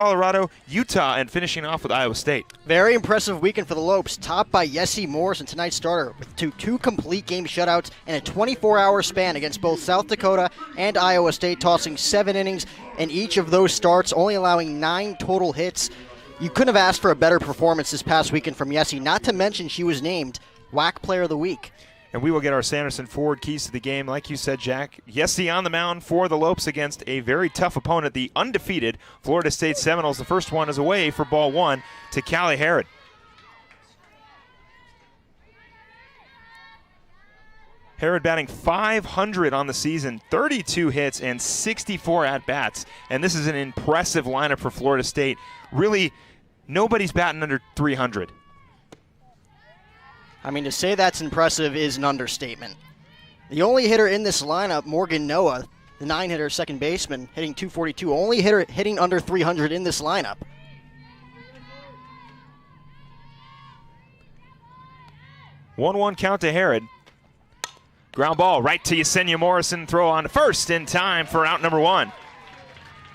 Colorado, Utah, and finishing off with Iowa State. Very impressive weekend for the Lopes, topped by Yessie Morrison, tonight's starter, with two complete game shutouts and a 24-hour span against both South Dakota and Iowa State, tossing 7 innings in each of those starts, only allowing 9 total hits. You couldn't have asked for a better performance this past weekend from Yessie, not to mention she was named WAC Player of the Week. And we will get our Sanderson Ford keys to the game. Like you said, Jack, Yessie on the mound for the Lopes against a very tough opponent, the undefeated Florida State Seminoles. The first one is away for ball 1 to Callie Harrod. Harrod batting .500 on the season, 32 hits and 64 at-bats. And this is an impressive lineup for Florida State. Really, nobody's batting under .300. I mean, to say that's impressive is an understatement. The only hitter in this lineup, Morgan Noah, the 9-hitter second baseman, hitting .242, only hitter hitting under .300 in this lineup. One count to Harrod. Ground ball right to Yesenia Morrison. Throw on to first in time for out number 1.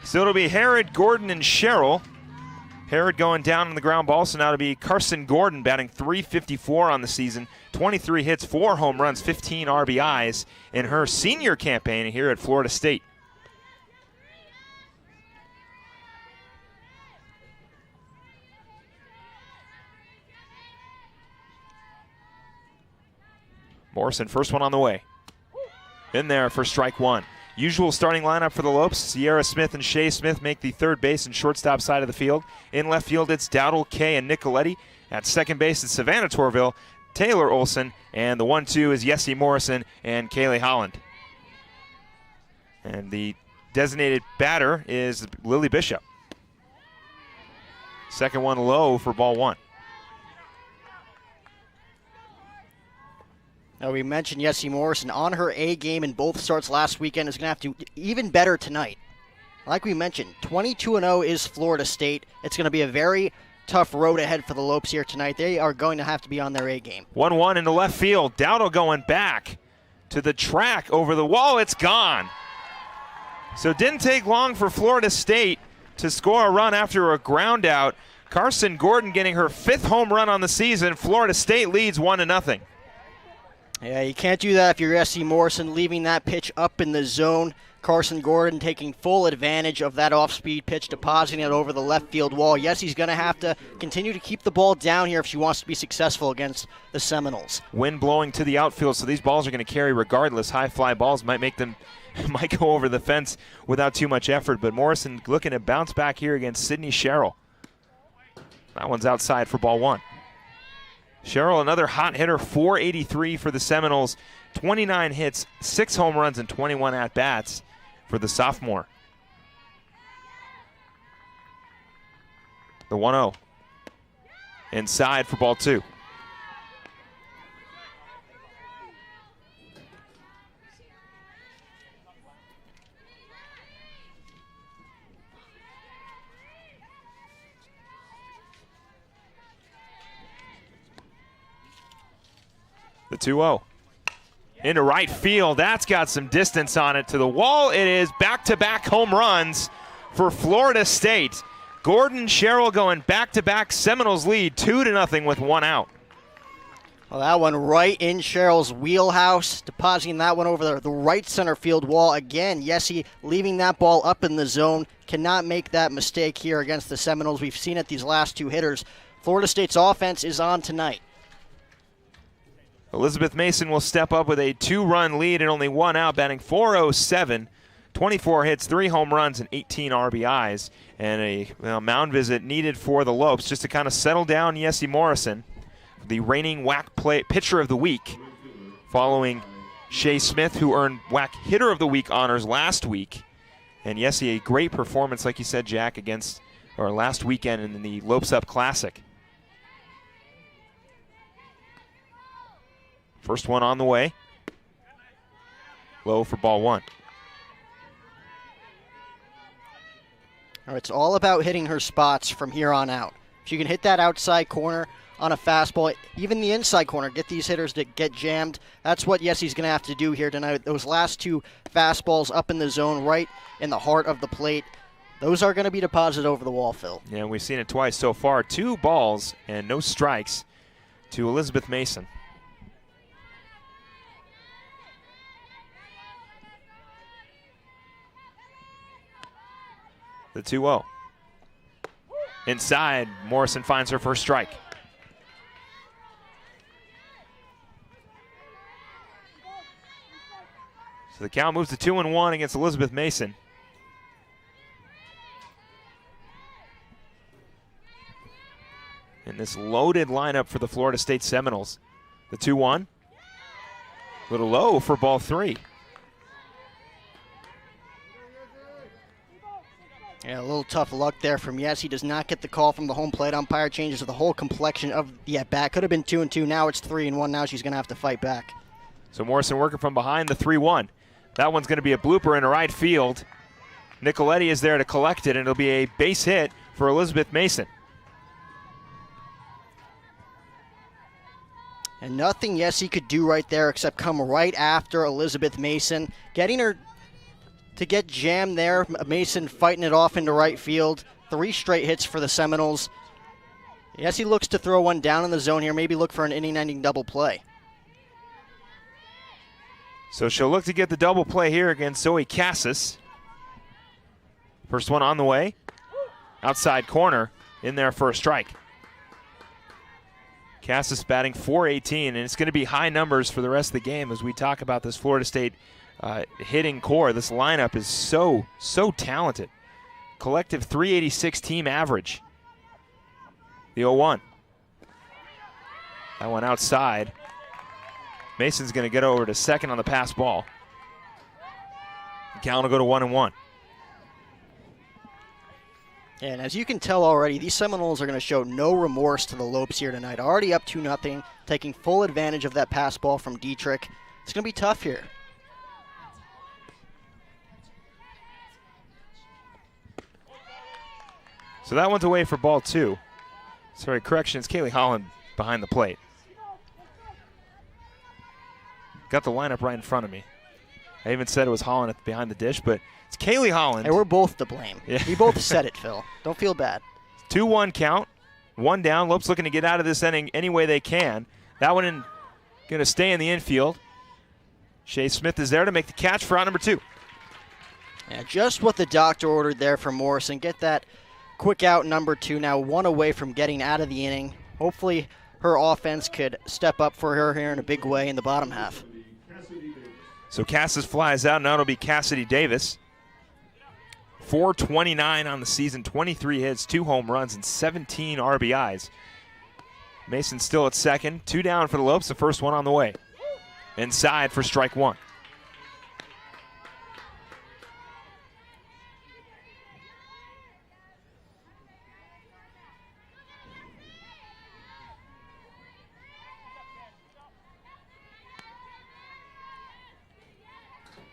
So it'll be Harrod, Gordon, and Sherrill. Harrod going down on the ground ball, so now it'll be Carson Gordon batting .354 on the season, 23 hits, 4 home runs, 15 RBIs in her senior campaign here at Florida State. Morrison, first one on the way. In there for strike 1. Usual starting lineup for the Lopes. Sierra Smith and Shea Smith make the third base and shortstop side of the field. In left field, it's Dowdle, Kay, and Nicoletti. At second base, it's Savannah Torville, Taylor Olson, and the 1-2 is Yessie Morrison and Kaylee Holland. And the designated batter is Lily Bishop. Second one low for ball 1. Now, we mentioned Yessie Morrison on her A game in both starts last weekend, is going to have to do even better tonight. Like we mentioned, 22-0 is Florida State. It's going to be a very tough road ahead for the Lopes here tonight. They are going to have to be on their A game. 1-1 into left field. Dowdle going back to the track over the wall. It's gone. So it didn't take long for Florida State to score a run after a ground out. Carson Gordon getting her 5th home run on the season. Florida State leads 1-0. Yeah, you can't do that if you're Yessie Morrison, leaving that pitch up in the zone. Carson Gordon taking full advantage of that off-speed pitch, depositing it over the left field wall. Yessie's going to have to continue to keep the ball down here if she wants to be successful against the Seminoles. Wind blowing to the outfield, so these balls are going to carry regardless. High fly balls might go over the fence without too much effort, but Morrison looking to bounce back here against Sydney Sherrill. That one's outside for ball 1. Sherrill, another hot hitter, .483 for the Seminoles, 29 hits, 6 home runs, and 21 at-bats for the sophomore. The 1-0. Inside for ball 2. The 2-0. Into right field. That's got some distance on it to the wall. It is back-to-back home runs for Florida State. Gordon, Sherrill going back-to-back. Seminoles lead 2-0 with 1 out. Well, that one right in Sherrill's wheelhouse, depositing that one over the right center field wall. Again, Yessie leaving that ball up in the zone. Cannot make that mistake here against the Seminoles. We've seen it these last 2 hitters. Florida State's offense is on tonight. Elizabeth Mason will step up with a 2-run lead and only 1 out, batting .407, 24 hits, 3 home runs, and 18 RBIs. And a mound visit needed for the Lopes just to kind of settle down Yessie Morrison, the reigning WAC pitcher of the week, following Shea Smith, who earned WAC hitter of the week honors last week. And Yessie, a great performance, like you said, Jack, last weekend in the Lopes Up Classic. First one on the way. Low for ball 1. It's all about hitting her spots from here on out. If you can hit that outside corner on a fastball, even the inside corner, get these hitters to get jammed. That's what Yessie's going to have to do here tonight. Those last 2 fastballs up in the zone, right in the heart of the plate. Those are going to be deposited over the wall, Phil. Yeah, we've seen it twice so far. 2 balls and no strikes to Elizabeth Mason. The 2-0. Inside, Morrison finds her first strike. So the count moves to 2-1 against Elizabeth Mason. In this loaded lineup for the Florida State Seminoles. The 2-1. A little low for ball 3. Yeah, a little tough luck there from Yes. He does not get the call from the home plate umpire. Changes the whole complexion of the at-bat. Could have been 2-2. Now it's 3-1. Now she's going to have to fight back. So Morrison working from behind, the 3-1. That one's going to be a blooper in right field. Nicoletti is there to collect it, and it'll be a base hit for Elizabeth Mason. And nothing Yessie could do right there except come right after Elizabeth Mason. Getting her to get jammed there. Mason fighting it off into right field. 3 straight hits for the Seminoles. Yessie looks to throw one down in the zone here. Maybe look for an inning-ending double play. So she'll look to get the double play here against Zoe Cassis. First one on the way. Outside corner in there for a strike. Cassis batting .418, and it's going to be high numbers for the rest of the game as we talk about this Florida State hitting core. This lineup is so talented. Collective .386 team average. The 0-1. That one outside. Mason's going to get over to second on the pass ball. Count will go to 1-1. And as you can tell already, these Seminoles are going to show no remorse to the Lopes here tonight. Already up 2-0, taking full advantage of that pass ball from Dietrich. It's going to be tough here. So that one's away for ball 2. Sorry, correction, it's Kaylee Holland behind the plate. Got the lineup right in front of me. I even said it was Holland behind the dish, but it's Kaylee Holland. Hey, we're both to blame. Yeah. We both said it, Phil. Don't feel bad. 2-1 count. 1 down. Lopes looking to get out of this inning any way they can. That one going to stay in the infield. Shea Smith is there to make the catch for out number 2. Yeah, just what the doctor ordered there for Morrison. Get that quick out number 2. Now 1 away from getting out of the inning. Hopefully her offense could step up for her here in a big way in the bottom half. So Cassis flies out. Now it'll be Cassidy Davis. .429 on the season, 23 hits, 2 home runs, and 17 RBIs. Mason still at second. 2 down for the Lopes. The first one on the way. Inside for strike 1.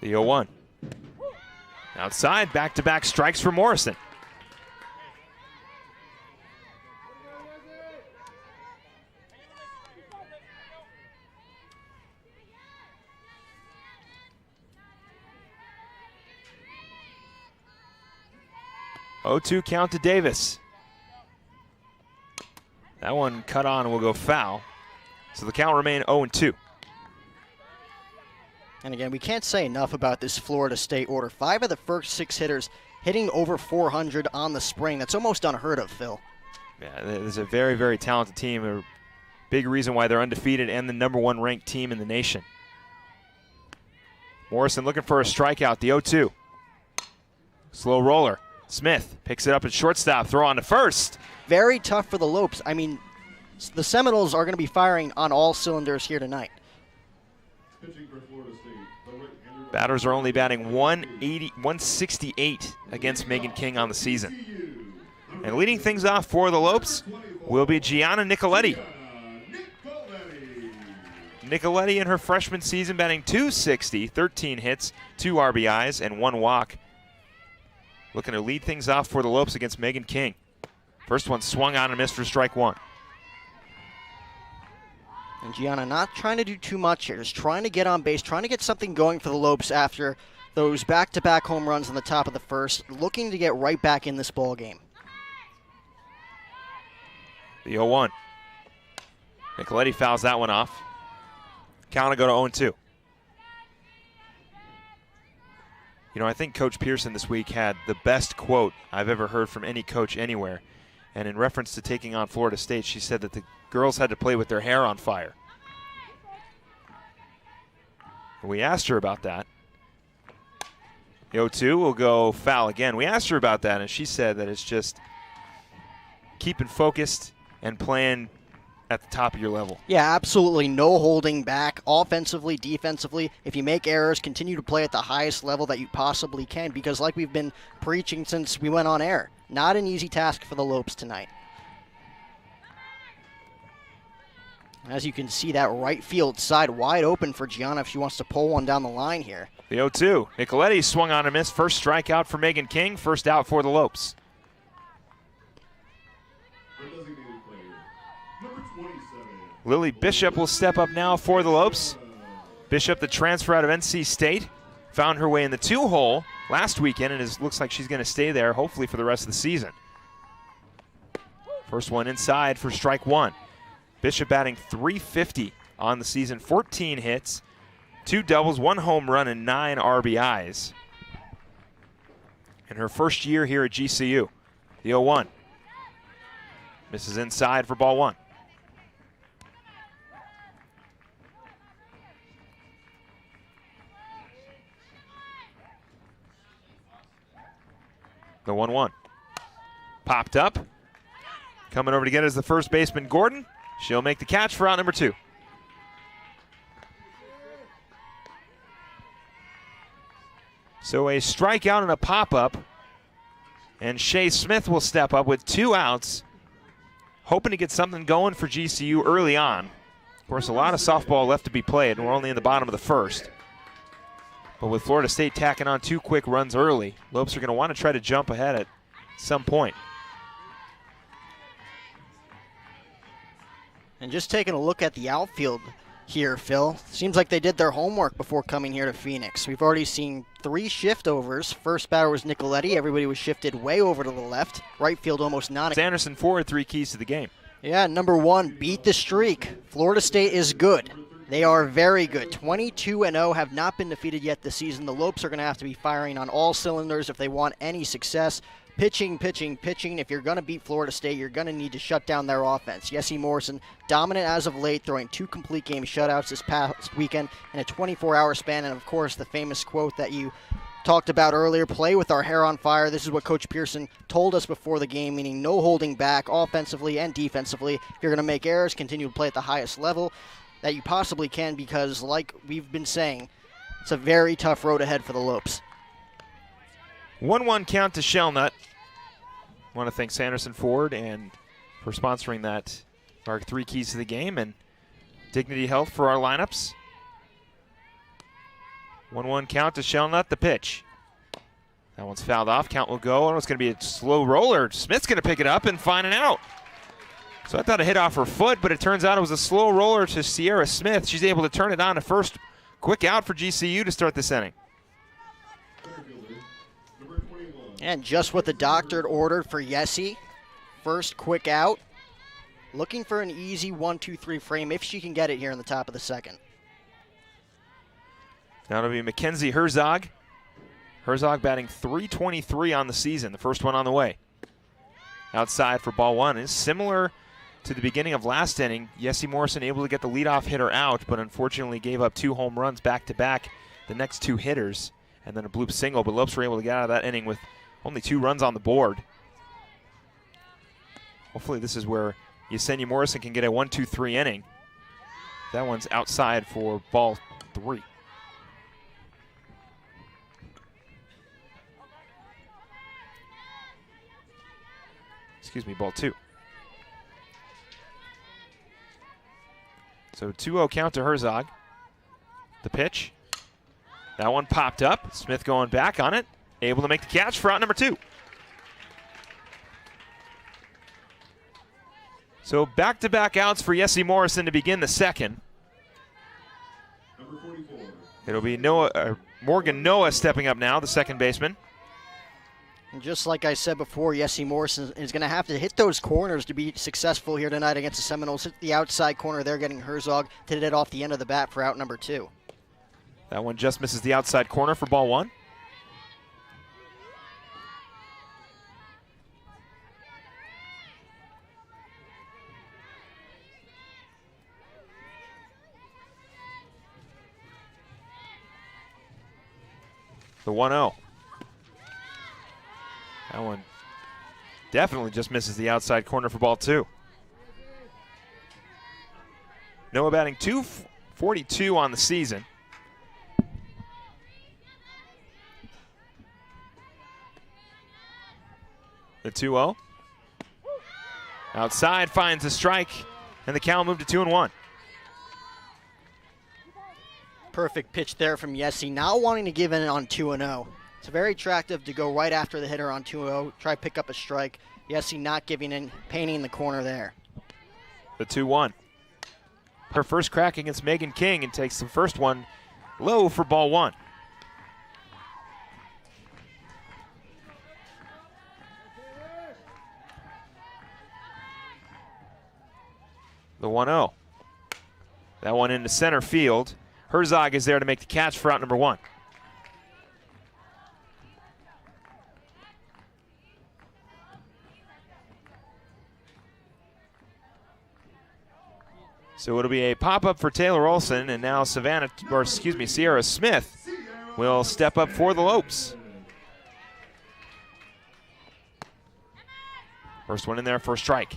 The 0-1. Outside, back-to-back strikes for Morrison. (0-2) count to Davis. That one cut on and will go foul. So the count remain 0-2. And again, we can't say enough about this Florida State order. 5 of the first 6 hitters hitting over 400 on the spring. That's almost unheard of, Phil. Yeah, there's a very, very talented team. A big reason why they're undefeated and the #1 ranked team in the nation. Morrison looking for a strikeout, the 0-2. Slow roller. Smith picks it up at shortstop, throw on to first. Very tough for the Lopes. I mean, the Seminoles are going to be firing on all cylinders here tonight. Batters are only batting 168 against Megan King on the season. And leading things off for the Lopes will be Gianna Nicoletti. Nicoletti in her freshman season batting .260, 13 hits, 2 RBIs, and 1 walk. Looking to lead things off for the Lopes against Megan King. First one swung on and missed for strike 1. And Gianna not trying to do too much here, just trying to get on base, trying to get something going for the Lopes after those back-to-back home runs on the top of the first, looking to get right back in this ball game. The 0-1. Nicoletti fouls that one off. Count will go to 0-2. You know, I think Coach Pearson this week had the best quote I've ever heard from any coach anywhere. And in reference to taking on Florida State, she said that the girls had to play with their hair on fire. And we asked her about that. The 0-2 will go foul again. We asked her about that, and she said that it's just keeping focused and playing at the top of your level. Yeah, absolutely no holding back, offensively, defensively. If you make errors, continue to play at the highest level that you possibly can, because like we've been preaching since we went on air, not an easy task for the Lopes tonight. As you can see, that right field side wide open for Gianna if she wants to pull one down the line here. The 0-2. Nicoletti swung on a miss. First strikeout for Megan King. First out for the Lopes. Lily Bishop will step up now for the Lopes. Bishop, the transfer out of NC State, found her way in the 2-hole last weekend and looks like she's going to stay there hopefully for the rest of the season. First one inside for strike one. Bishop batting .350 on the season, 14 hits, 2 doubles, 1 home run, and 9 RBIs. In her first year here at GCU. The 0-1. Misses inside for ball one. The 1-1. Popped up. Coming over to get it is the first baseman, Gordon. She'll make the catch for out number 2. So a strikeout and a pop-up. And Shea Smith will step up with 2 outs, hoping to get something going for GCU early on. Of course, a lot of softball left to be played, and we're only in the bottom of the first. But with Florida State tacking on 2 quick runs early, Lopes are going to want to try to jump ahead at some point. And just taking a look at the outfield here, Phil, seems like they did their homework before coming here to Phoenix. We've already seen 3 shift-overs. First batter was Nicoletti. Everybody was shifted way over to the left. Right field almost non. Sanderson Ford, 3 keys to the game. Yeah, number 1, beat the streak. Florida State is good. They are very good. 22-0, have not been defeated yet this season. The Lopes are going to have to be firing on all cylinders if they want any success. Pitching, pitching, pitching. If you're going to beat Florida State, you're going to need to shut down their offense. Yessie Morrison, dominant as of late, throwing 2 complete game shutouts this past weekend in a 24-hour span. And, of course, the famous quote that you talked about earlier, play with our hair on fire. This is what Coach Pearson told us before the game, meaning no holding back offensively and defensively. If you're going to make errors, continue to play at the highest level that you possibly can, because like we've been saying, it's a very tough road ahead for the Lopes. 1-1 count to Shellnut. I want to thank Sanderson Ford and for sponsoring that, our 3 keys to the game, and Dignity Health for our lineups. 1-1 count to Shellnut, the pitch. That one's fouled off. Count will go, and it's going to be a slow roller. Smith's going to pick it up and find an out. So I thought it hit off her foot, but it turns out it was a slow roller to Sierra Smith. She's able to turn it on to first. Quick out for GCU to start this inning. And just what the doctor ordered for Yessie. First quick out. Looking for an easy 1-2-3 frame if she can get it here in the top of the second. Now it'll be Mackenzie Herzog. Herzog batting .323 on the season. The first one on the way. Outside for ball one. Is similar to the beginning of last inning. Yessie Morrison able to get the leadoff hitter out, but unfortunately gave up 2 home runs back-to-back. The next 2 hitters, and then a bloop single. But Lopes were able to get out of that inning with only 2 runs on the board. Hopefully this is where Yesenia Morrison can get a 1-2-3 inning. That one's outside for ball 3. Excuse me, ball 2. So 2-0 count to Herzog. The pitch. That one popped up. Smith going back on it. Able to make the catch for out number 2. So back-to-back outs for Yessie Morrison to begin the second. It'll be Morgan Noah stepping up now, the second baseman. And just like I said before, Yessie Morrison is going to have to hit those corners to be successful here tonight against the Seminoles. Hit the outside corner there, getting Herzog to hit it off the end of the bat for out number 2. That one just misses the outside corner for ball 1. The 1-0. That one definitely just misses the outside corner for ball 2. Noah batting .242 on the season. The 2-0. Outside finds a strike, and the count moved to 2-1. Perfect pitch there from Yessie, not wanting to give in on 2-0. It's very attractive to go right after the hitter on 2-0, try to pick up a strike. Yessie not giving in, painting the corner there. The 2-1. Her first crack against Megan King, and takes the first one low for ball 1. The 1-0. That one into center field. Herzog is there to make the catch for out number 1. So it'll be a pop-up for Taylor Olson, and now Sierra Smith will step up for the Lopes. First one in there for a strike.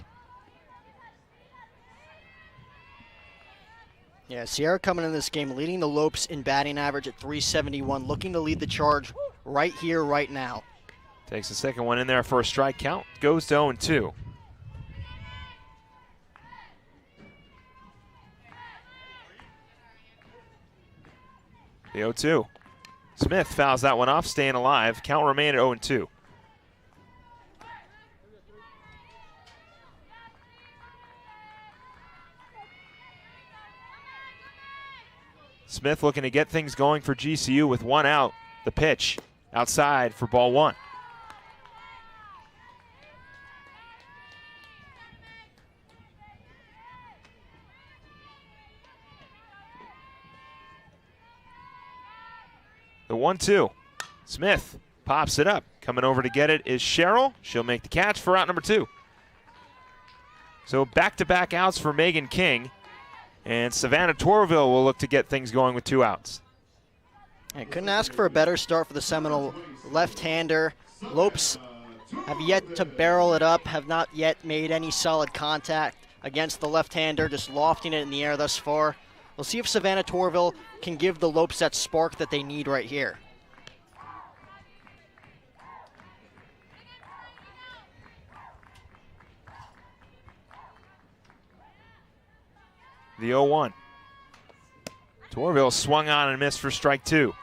Yeah, Sierra coming in this game, leading the Lopes in batting average at .371, looking to lead the charge right here, right now. Takes the second one in there for a strike. Count goes to 0-2. The 0-2. Smith fouls that one off, staying alive. Count remain at 0-2. Smith looking to get things going for GCU with 1 out. The pitch outside for ball 1. The 1-2. Smith pops it up. Coming over to get it is Cheryl. She'll make the catch for out number 2. So back-to-back outs for Megan King. And Savannah Torville will look to get things going with 2 outs. And couldn't ask for a better start for the Seminole left-hander. Lopes have yet to barrel it up, have not yet made any solid contact against the left-hander, just lofting it in the air thus far. We'll see if Savannah Torville can give the Lopes that spark that they need right here. The 0-1. Torville swung on and missed for strike 2.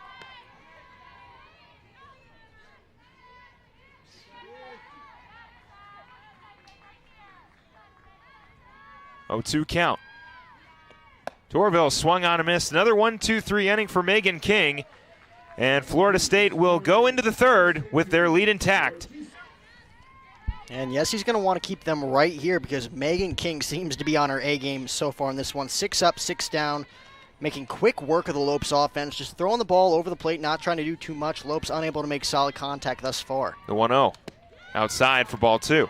Oh, 2 count. Torville swung on and missed. Another 1-2-3 inning for Megan King. And Florida State will go into the third with their lead intact. And yes, he's going to want to keep them right here because Megan King seems to be on her A game so far in this one. 6 up, 6 down, making quick work of the Lopes offense, just throwing the ball over the plate, not trying to do too much. Lopes unable to make solid contact thus far. The 1-0 outside for ball 2.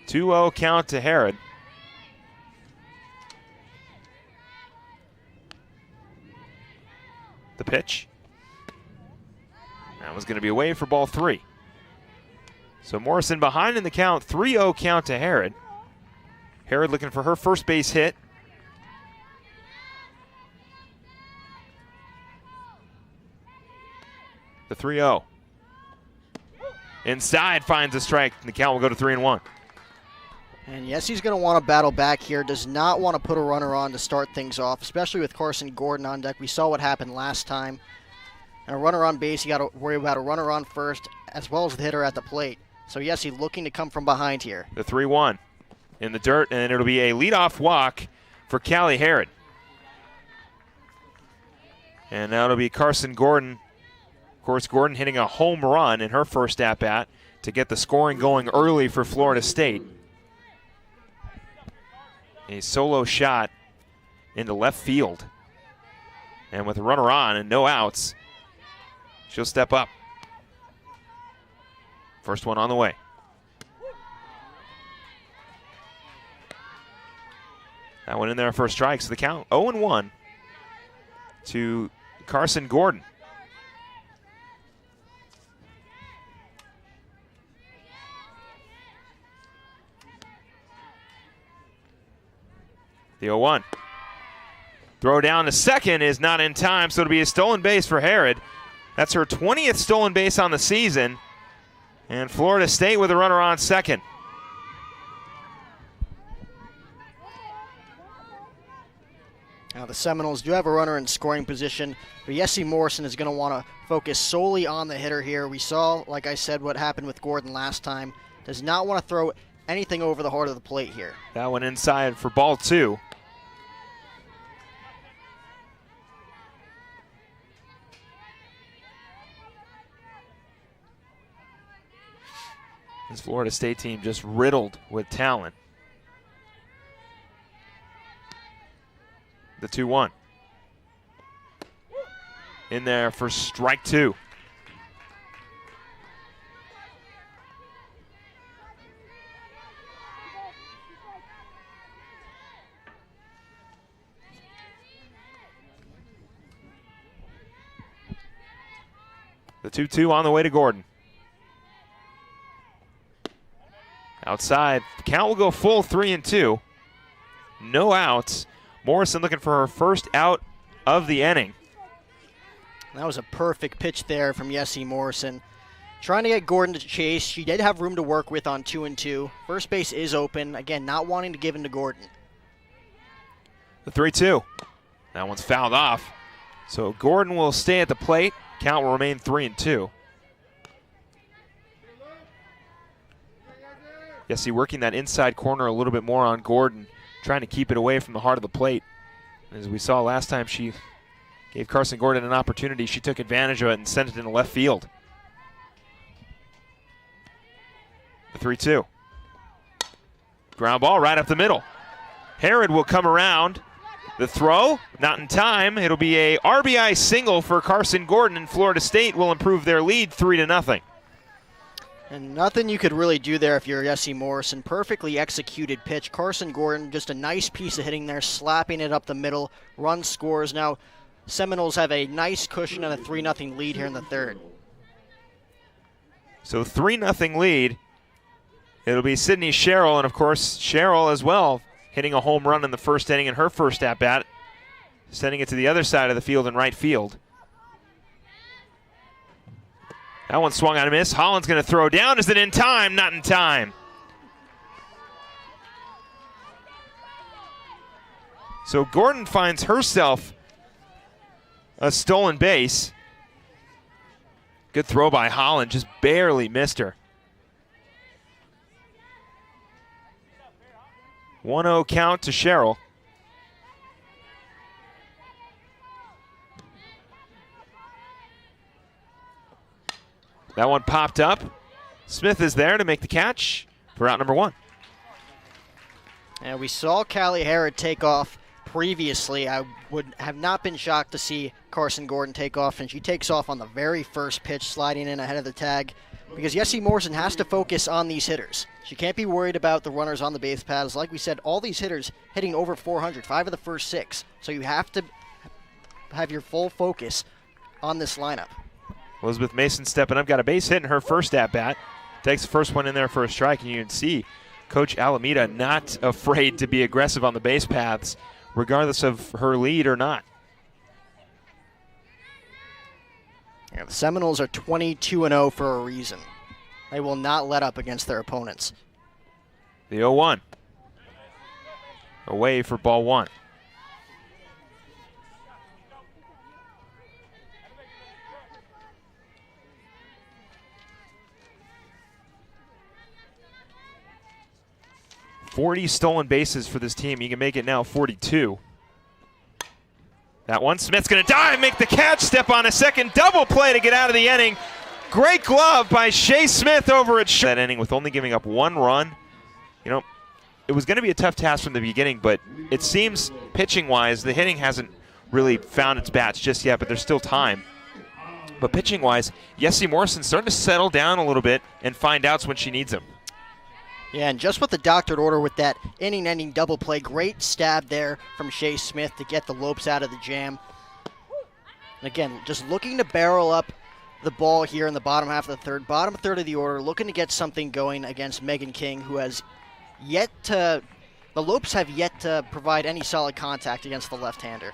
Two-0 count to Herod. The pitch. That was going to be away for ball 3. So Morrison behind in the count. 3-0 count to Herod. Herod looking for her first base hit. The 3-0. Inside finds a strike, and the count will go to 3-1. And yes, he's going to want to battle back here. Does not want to put a runner on to start things off, especially with Carson Gordon on deck. We saw what happened last time. And a runner on base, you got to worry about a runner on first, as well as the hitter at the plate. So Yessi looking to come from behind here. The 3-1 in the dirt, and it'll be a leadoff walk for Callie Harrod. And now it'll be Carson Gordon. Of course, Gordon hitting a home run in her first at-bat to get the scoring going early for Florida State. A solo shot into left field. And with a runner on and no outs, she'll step up. First one on the way. That one in there for strikes. The count 0-1 to Carson Gordon. The 0-1. Throw down to second is not in time, so it'll be a stolen base for Harrod. That's her 20th stolen base on the season. And Florida State with a runner on second. Now the Seminoles do have a runner in scoring position, but Yessi Morrison is going to want to focus solely on the hitter here. We saw, like I said, what happened with Gordon last time. Does not want to throw anything over the heart of the plate here. That one inside for ball 2. This Florida State team just riddled with talent. The 2-1. In there for strike 2. The 2-2 on the way to Gordon. Outside, the count will go full 3-2. No outs. Morrison looking for her first out of the inning. That was a perfect pitch there from Yessi Morrison. Trying to get Gordon to chase. She did have room to work with on 2-2. First base is open. Again, not wanting to give in to Gordon. The 3-2. That one's fouled off. So Gordon will stay at the plate. Count will remain 3-2. Yessi working that inside corner a little bit more on Gordon, trying to keep it away from the heart of the plate. As we saw last time, she gave Carson Gordon an opportunity. She took advantage of it and sent it into left field. The 3-2. Ground ball right up the middle. Harrod will come around. The throw, not in time. It'll be a RBI single for Carson Gordon, and Florida State will improve their lead 3-0. And nothing you could really do there if you're Yessi Morrison. Perfectly executed pitch. Carson Gordon, just a nice piece of hitting there, slapping it up the middle. Run scores. Now, Seminoles have a nice cushion and a 3-0 lead here in the third. So 3-0 lead. It'll be Sydney Sherrill, and of course, Sherrill as well, hitting a home run in the first inning in her first at-bat, sending it to the other side of the field in right field. That one swung on a miss. Holland's going to throw down. Is it in time? Not in time. So Gordon finds herself a stolen base. Good throw by Holland. Just barely missed her. 1-0 count to Sherrill. That one popped up. Smith is there to make the catch for out number 1. And we saw Callie Harrod take off previously. I would have not been shocked to see Carson Gordon take off, and she takes off on the very first pitch, sliding in ahead of the tag, because Yessi Morrison has to focus on these hitters. She can't be worried about the runners on the base paths. Like we said, all these hitters hitting over 400, 5 of the first 6. So you have to have your full focus on this lineup. Elizabeth Mason stepping up, got a base hit in her first at-bat. Takes the first one in there for a strike, and you can see Coach Alameda not afraid to be aggressive on the base paths, regardless of her lead or not. Yeah, the Seminoles are 22-0 for a reason. They will not let up against their opponents. The 0-1. Away for ball 1. 40 stolen bases for this team. You can make it now 42. That one, Smith's going to dive, make the catch, step on a second double play to get out of the inning. Great glove by Shea Smith over at that inning with only giving up 1 run. You know, it was going to be a tough task from the beginning, but it seems pitching-wise, the hitting hasn't really found its bats just yet, but there's still time. But pitching-wise, Yessie Morrison's starting to settle down a little bit and find outs when she needs them. Yeah, and just with the doctored order with that inning-ending double play, great stab there from Shea Smith to get the Lopes out of the jam. And again, just looking to barrel up the ball here in the bottom half of the third, bottom third of the order, looking to get something going against Megan King, who has yet to, the Lopes have yet to provide any solid contact against the left-hander.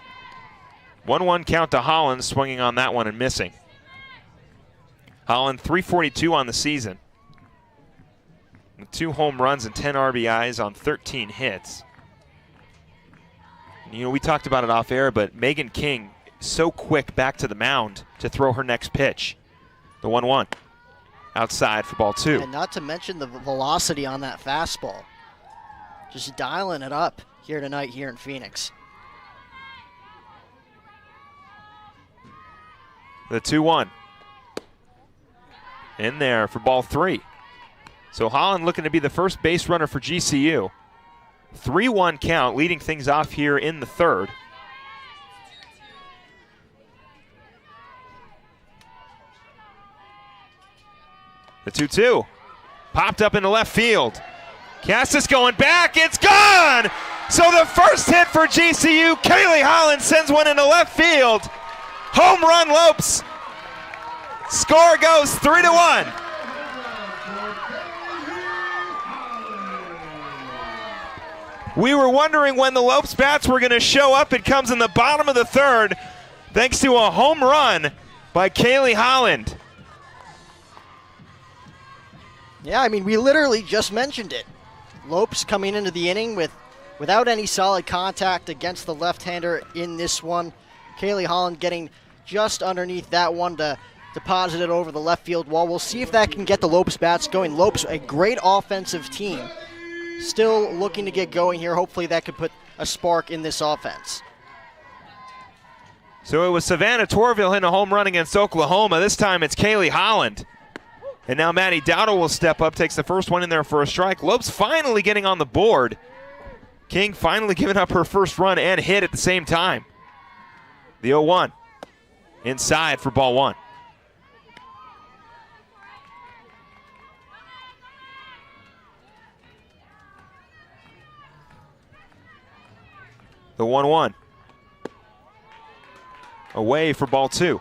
1-1 count to Holland, swinging on that one and missing. Holland 342 on the season. 2 home runs and 10 RBIs on 13 hits. You know, we talked about it off air, but Megan King so quick back to the mound to throw her next pitch. The 1-1 outside for ball 2. And not to mention the velocity on that fastball. Just dialing it up here tonight here in Phoenix. The 2-1 in there for ball 3. So Holland looking to be the first base runner for GCU. 3-1 count, leading things off here in the third. The 2-2 popped up into left field. Cassis going back, it's gone! So the first hit for GCU, Kaylee Holland sends one into left field. Home run, Lopes. Score goes 3-1. We were wondering when the Lopes bats were going to show up. It comes in the bottom of the third thanks to a home run by Kaylee Holland. Yeah, I mean, we literally just mentioned it. Lopes coming into the inning without any solid contact against the left-hander in this one. Kaylee Holland getting just underneath that one to deposit it over the left field wall. We'll see if that can get the Lopes bats going. Lopes, a great offensive team. Still looking to get going here. Hopefully that could put a spark in this offense. So it was Savannah Torville hitting a home run against Oklahoma. This time it's Kaylee Holland. And now Maddie Dowdle will step up, takes the first one in there for a strike. Lopes finally getting on the board. King finally giving up her first run and hit at the same time. The 0-1 inside for ball 1. The 1-1 away for ball 2.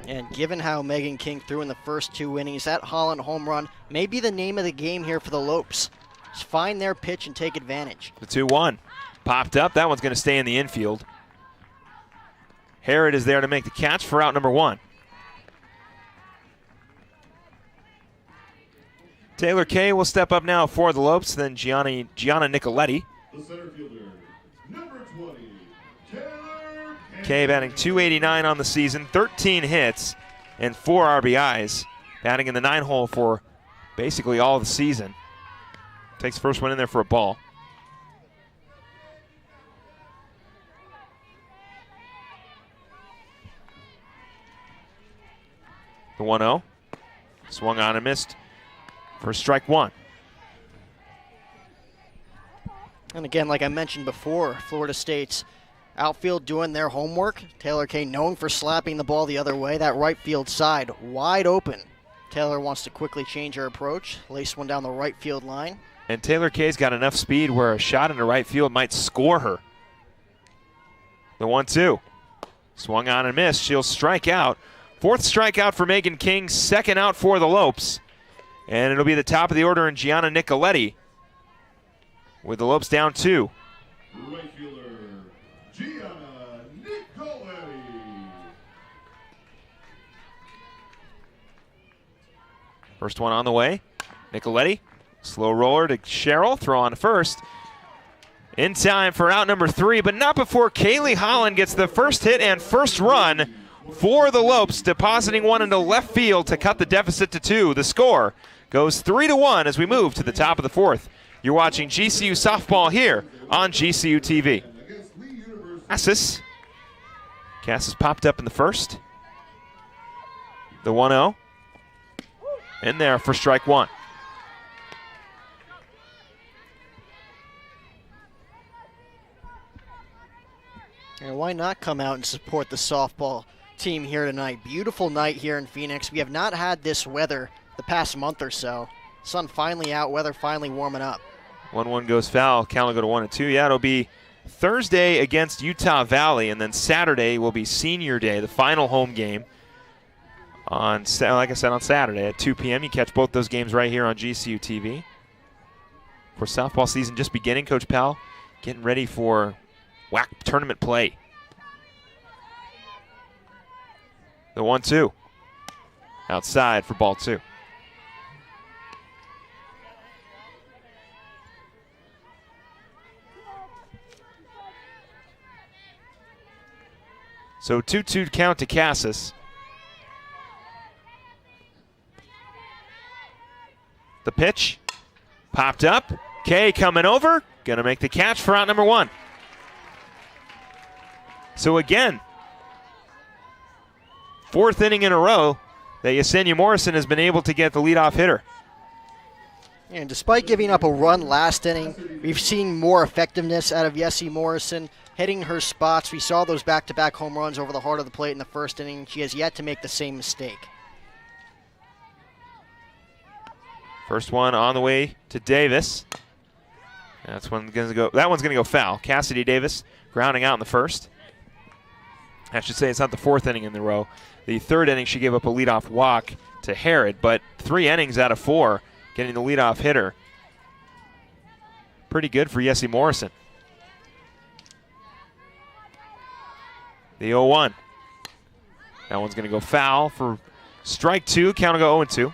And given how Megan King threw in the first 2 innings, that Holland home run may be the name of the game here for the Lopes. Just find their pitch and take advantage. The 2-1 popped up. That one's going to stay in the infield. Harrod is there to make the catch for out number 1. Taylor Kay will step up now for the Lopes, then Gianna Nicoletti. The center fielder, number 20, Taylor Kay batting .289 on the season, 13 hits and 4 RBIs. Batting in the 9-hole for basically all of the season. Takes the first one in there for a ball. The 1-0. Swung on and missed for strike 1. And again, like I mentioned before, Florida State's outfield doing their homework. Taylor Kay known for slapping the ball the other way. That right field side wide open. Taylor wants to quickly change her approach. Lace one down the right field line. And Taylor Kay's got enough speed where a shot into right field might score her. The 1-2. Swung on and missed. She'll strike out. 4th strikeout for Megan King. 2nd out for the Lopes. And it'll be the top of the order in Gianna Nicoletti with the Lopes down 2. right fielder, Gianna Nicoletti. First one on the way. Nicoletti, slow roller to Sherrill, throw on to first. In time for out number 3, but not before Kaylee Holland gets the first hit and first run for the Lopes, depositing one into left field to cut the deficit to 2. The score, goes 3-1 as we move to the top of the fourth. You're watching GCU softball here on GCU TV. Cassis popped up in the first. The 1-0. In there for strike one. And why not come out and support the softball team here tonight? Beautiful night here in Phoenix. We have not had this weather the past month or so. Sun finally out, weather finally warming up. 1-1 goes foul. Count will go to 1-2. Yeah, it'll be Thursday against Utah Valley, and then Saturday will be senior day, the final home game. Like I said, on Saturday at 2 p.m. You catch both those games right here on GCU TV. For softball season just beginning, Coach Powell getting ready for WAC tournament play. The 1-2. Outside for ball two. So 2-2 count to Cassis. The pitch, popped up. Kay coming over, gonna make the catch for out number one. So again, fourth inning in a row that Yesenia Morrison has been able to get the leadoff hitter. And despite giving up a run last inning, we've seen more effectiveness out of Yessie Morrison, hitting her spots. We saw those back-to-back home runs over the heart of the plate in the first inning. She has yet to make the same mistake. First one on the way to Davis. That one's gonna go foul. Cassidy Davis grounding out in the first. I should say it's not the fourth inning in the row. The third inning she gave up a leadoff walk to Herod, but 3 innings out of 4 getting the leadoff hitter. Pretty good for Yessie Morrison. The 0-1. That one's gonna go foul for strike two. Count will go 0-2.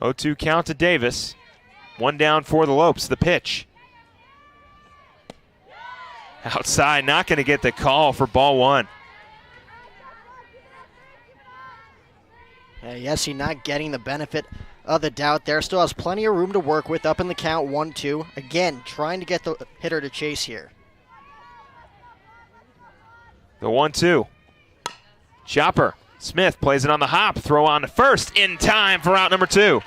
Oh, 0-2 count to Davis. One down for the Lopes. The pitch. Outside, not going to get the call for ball one. Yessie not getting the benefit of the doubt there. Still has plenty of room to work with up in the count, 1-2. Again, trying to get the hitter to chase here. The 1-2. Chopper. Smith plays it on the hop. Throw on to first in time for out number 2.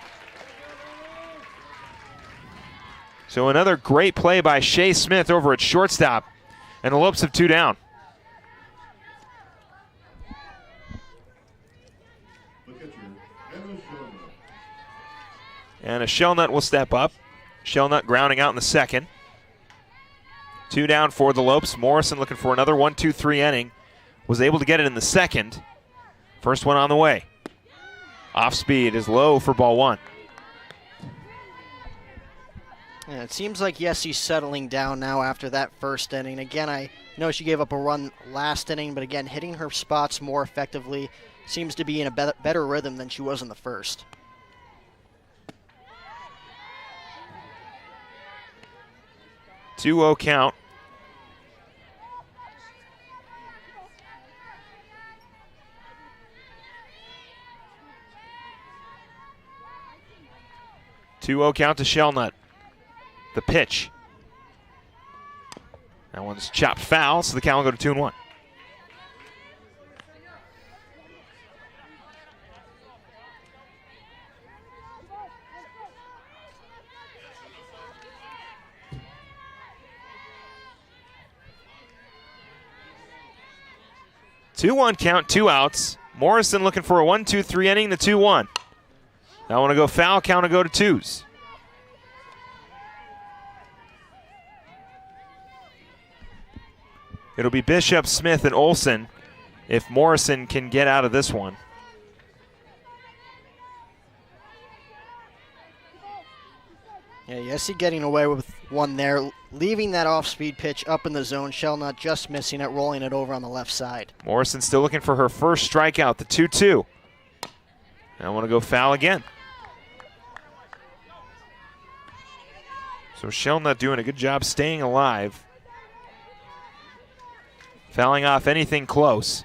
So another great play by Shea Smith over at shortstop. And the Lopes have 2 down. And a Shellnut will step up. Shellnut grounding out in the second. 2 down for the Lopes. Morrison looking for another 1-2-3 inning. Was able to get it in the second. First one on the way. Off speed is low for ball one. Yeah, it seems like Yessie's settling down now after that first inning. Again, I know she gave up a run last inning, but again, hitting her spots more effectively. Seems to be in a better rhythm than she was in the first. Two-0 count. Two-0 count to Shellnut. The pitch. That one's chopped foul, so the count will go to 2-1. Two-one count, 2 outs. Morrison looking for a 1-2-3 inning, the 2-1. That one will go foul, count will go to 2s. It'll be Bishop, Smith, and Olsen if Morrison can get out of this one. Yeah, Yessie getting away with one there, leaving that off-speed pitch up in the zone. Shellnut just missing it, rolling it over on the left side. Morrison still looking for her first strikeout, the 2-2. I want to go foul again. So Shelnut doing a good job staying alive. Fouling off anything close.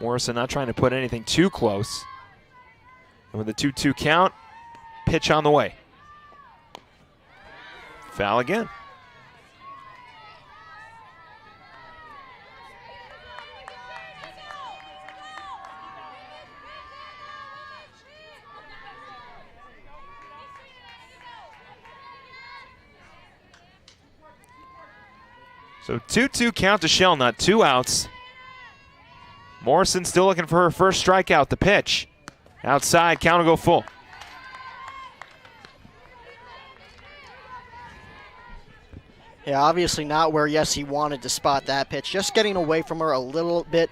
Morrison not trying to put anything too close. And with the 2-2 count, pitch on the way. Foul again. So 2-2 count to Shelnut, 2 outs. Morrison still looking for her first strikeout. The pitch. Outside, count will go full. Yeah, obviously not where Yessie wanted to spot that pitch. Just getting away from her a little bit.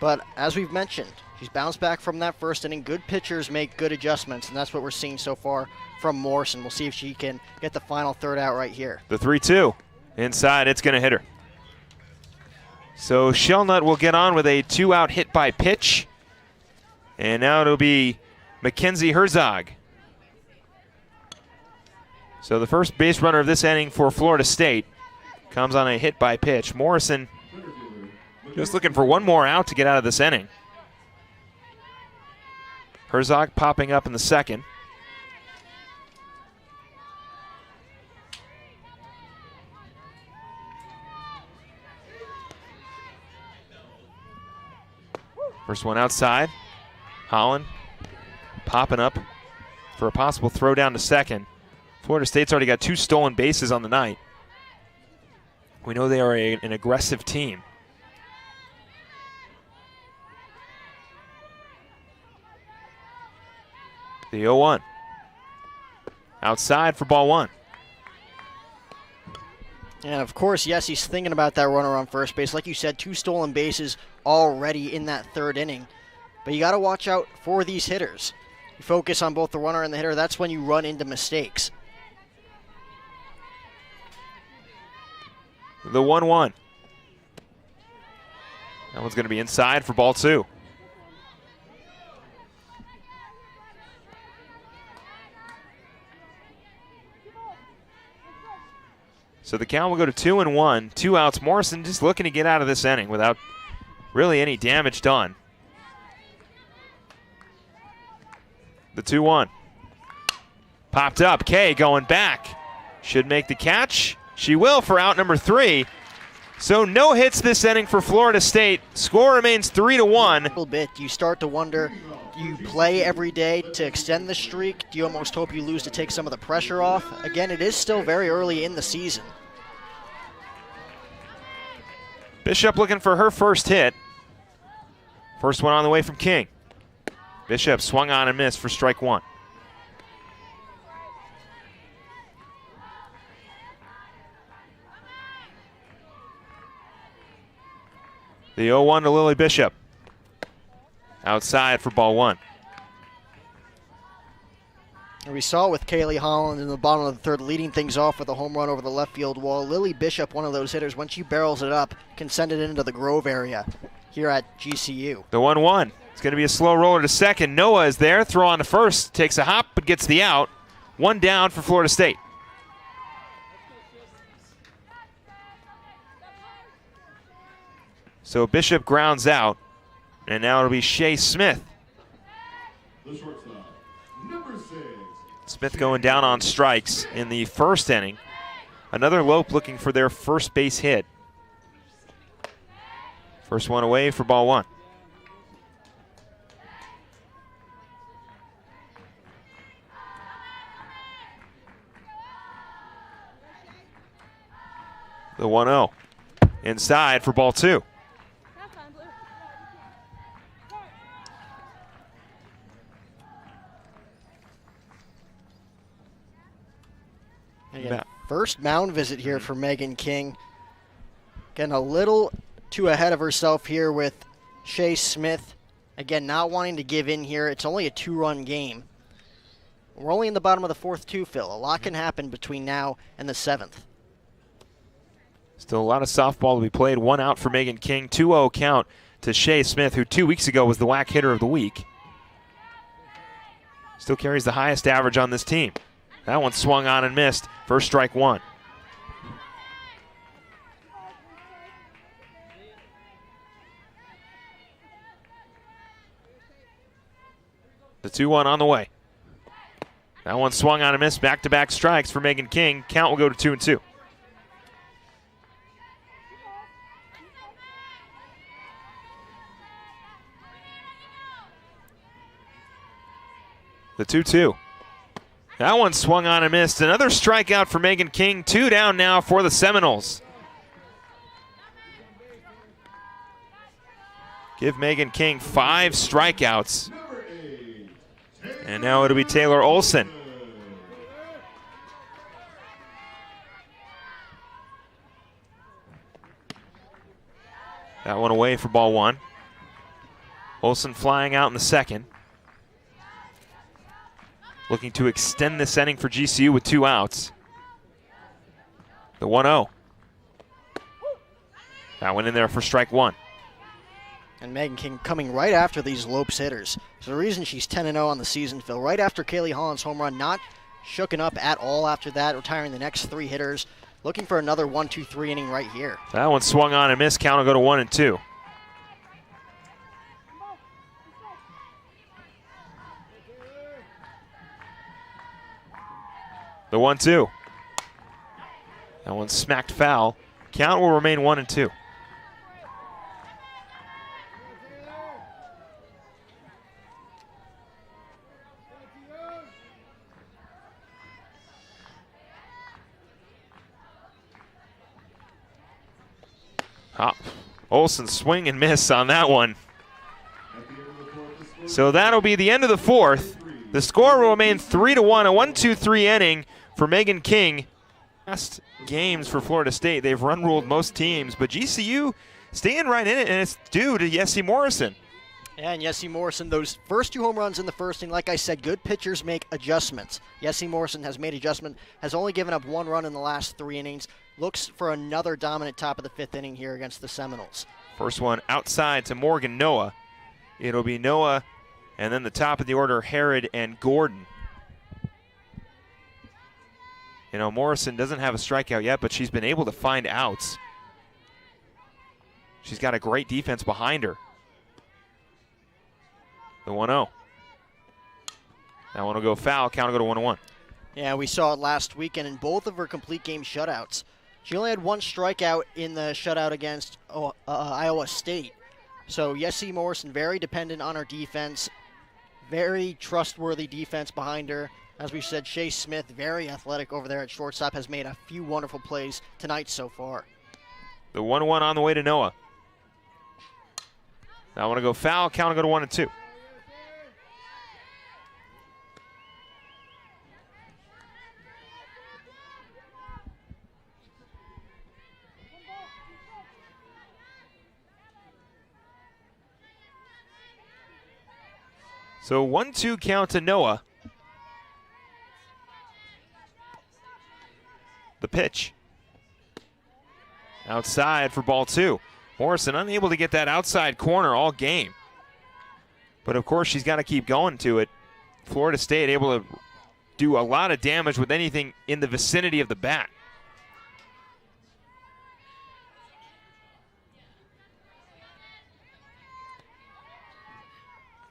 But as we've mentioned, she's bounced back from that first inning. Good pitchers make good adjustments, and that's what we're seeing so far from Morrison. We'll see if she can get the final third out right here. The 3-2. Inside, it's going to hit her. So Shelnut will get on with a 2-out hit by pitch. And now it'll be Mackenzie Herzog. So the first base runner of this inning for Florida State comes on a hit by pitch. Morrison just looking for one more out to get out of this inning. Herzog popping up in the second. First one outside. Holland popping up for a possible throw down to second. Florida State's already got 2 stolen bases on the night. We know they are an aggressive team. The 0-1. Outside for ball 1. And of course, yes, he's thinking about that runner on first base. Like you said, 2 stolen bases already in that third inning. But you got to watch out for these hitters. You focus on both the runner and the hitter, that's when you run into mistakes. The 1-1. That one's going to be inside for ball 2. So the count will go to 2-1, 2 outs. Morrison just looking to get out of this inning without really any damage done. The 2-1. Popped up. Kay going back. Should make the catch. She will for out number 3. So no hits this inning for Florida State. Score remains 3-1. A little bit. You start to wonder, do you play every day to extend the streak? Do you almost hope you lose to take some of the pressure off? Again, it is still very early in the season. Bishop looking for her first hit. First one on the way from King. Bishop swung on and missed for strike 1. The 0-1 to Lily Bishop. Outside for ball 1. And we saw it with Kaylee Holland in the bottom of the third, leading things off with a home run over the left field wall. Lily Bishop, one of those hitters, when she barrels it up, can send it into the Grove area here at GCU. The 1-1. It's going to be a slow roller to second. Noah is there. Throw on to first. Takes a hop, but gets the out. 1 down for Florida State. So Bishop grounds out, and now it'll be Shea Smith. The shortstop, number 6. Smith going down on strikes in the first inning. Another Lope looking for their first base hit. First one away for ball 1. The 1-0. Inside for ball 2. Again, first mound visit here for Megan King. Getting a little too ahead of herself here with Shea Smith. Again, not wanting to give in here. It's only a 2-run game. We're only in the bottom of the 4th too, Phil. A lot can happen between now and the 7th. Still a lot of softball to be played. 1 out for Megan King. 2-0 count to Shea Smith, who 2 weeks ago was the WAC hitter of the week. Still carries the highest average on this team. That one swung on and missed. First strike one. The 2-1 on the way. That one swung on and missed. Back-to-back strikes for Megan King. Count will go to 2-2. The 2-2. That one swung on and missed. Another strikeout for Megan King. 2 down now for the Seminoles. Give Megan King 5 strikeouts. And now it'll be Taylor Olson. That one away for ball 1. Olson flying out in the second. Looking to extend this inning for GCU with 2 outs. The 1-0. That went in there for strike 1. And Megan King coming right after these Lopes hitters. There's a reason she's 10-0 on the season, Phil. Right after Kaylee Holland's home run, not shooken up at all after that, retiring the next 3 hitters. Looking for another 1-2-3 inning right here. That one swung on and missed. Count will go to 1-2. The 1-2. That one smacked foul. Count will remain 1-2. Olsen swing and miss on that one. So that'll be the end of the 4th. The score will remain 3-1, a 1-2-3 inning for Megan King. Last games for Florida State, they've run-ruled most teams, but GCU staying right in it, and it's due to Yessie Morrison. And Yessie Morrison, those first 2 home runs in the first inning, like I said, good pitchers make adjustments. Yessie Morrison has made adjustment, has only given up 1 run in the last 3 innings. Looks for another dominant top of the 5th inning here against the Seminoles. First one outside to Morgan Noah. It'll be Noah, and then the top of the order, Herod and Gordon. You know, Morrison doesn't have a strikeout yet, but she's been able to find outs. She's got a great defense behind her. The 1-0. That one will go foul. Count will go to 1-1. Yeah, we saw it last weekend in both of her complete game shutouts. She only had 1 strikeout in the shutout against Iowa State. So Yessie Morrison, very dependent on her defense. Very trustworthy defense behind her. As we said, Shea Smith, very athletic over there at shortstop, has made a few wonderful plays tonight so far. The 1-1 on the way to Noah. That one will go foul. Count will go to 1-2. So 1-2 count to Noah. The pitch. Outside for ball 2. Morrison unable to get that outside corner all game. But of course she's got to keep going to it. Florida State able to do a lot of damage with anything in the vicinity of the bat.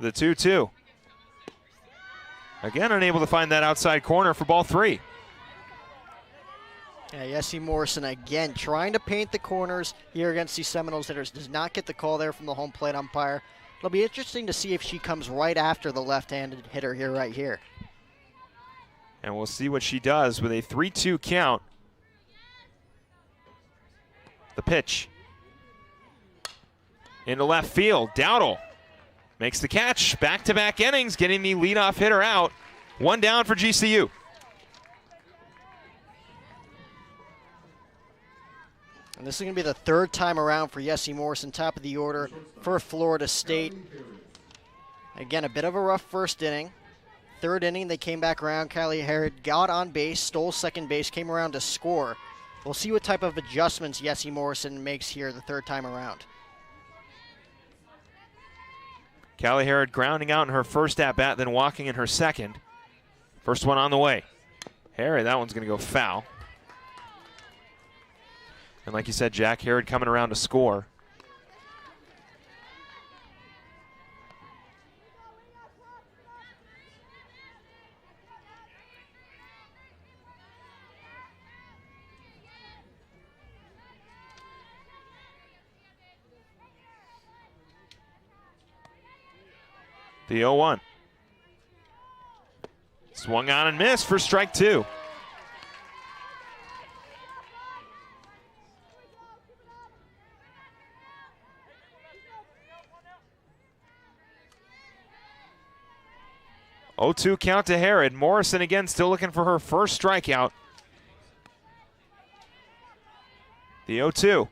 The 2-2. Again, unable to find that outside corner for ball 3. Yeah, Yessie Morrison again trying to paint the corners here against the Seminoles hitters. Does not get the call there from the home plate umpire. It'll be interesting to see if she comes right after the left-handed hitter here, right here. And we'll see what she does with a 3-2 count. The pitch. Into left field. Dowdle makes the catch. Back-to-back innings, getting the leadoff hitter out. 1 down for GCU. And this is going to be the 3rd time around for Yessie Morrison, top of the order for Florida State. Again, a bit of a rough first inning. 3rd inning, they came back around. Kylie Herod got on base, stole second base, came around to score. We'll see what type of adjustments Yessie Morrison makes here the third time around. Callie Harrod grounding out in her first at-bat, then walking in her second. First one on the way. Harrod, that one's going to go foul. And like you said, Jack, Harrod coming around to score. The 0-1. Swung on and missed for strike two. Oh, 2 count to Harrod. Morrison again still looking for her first strikeout. The 0-2.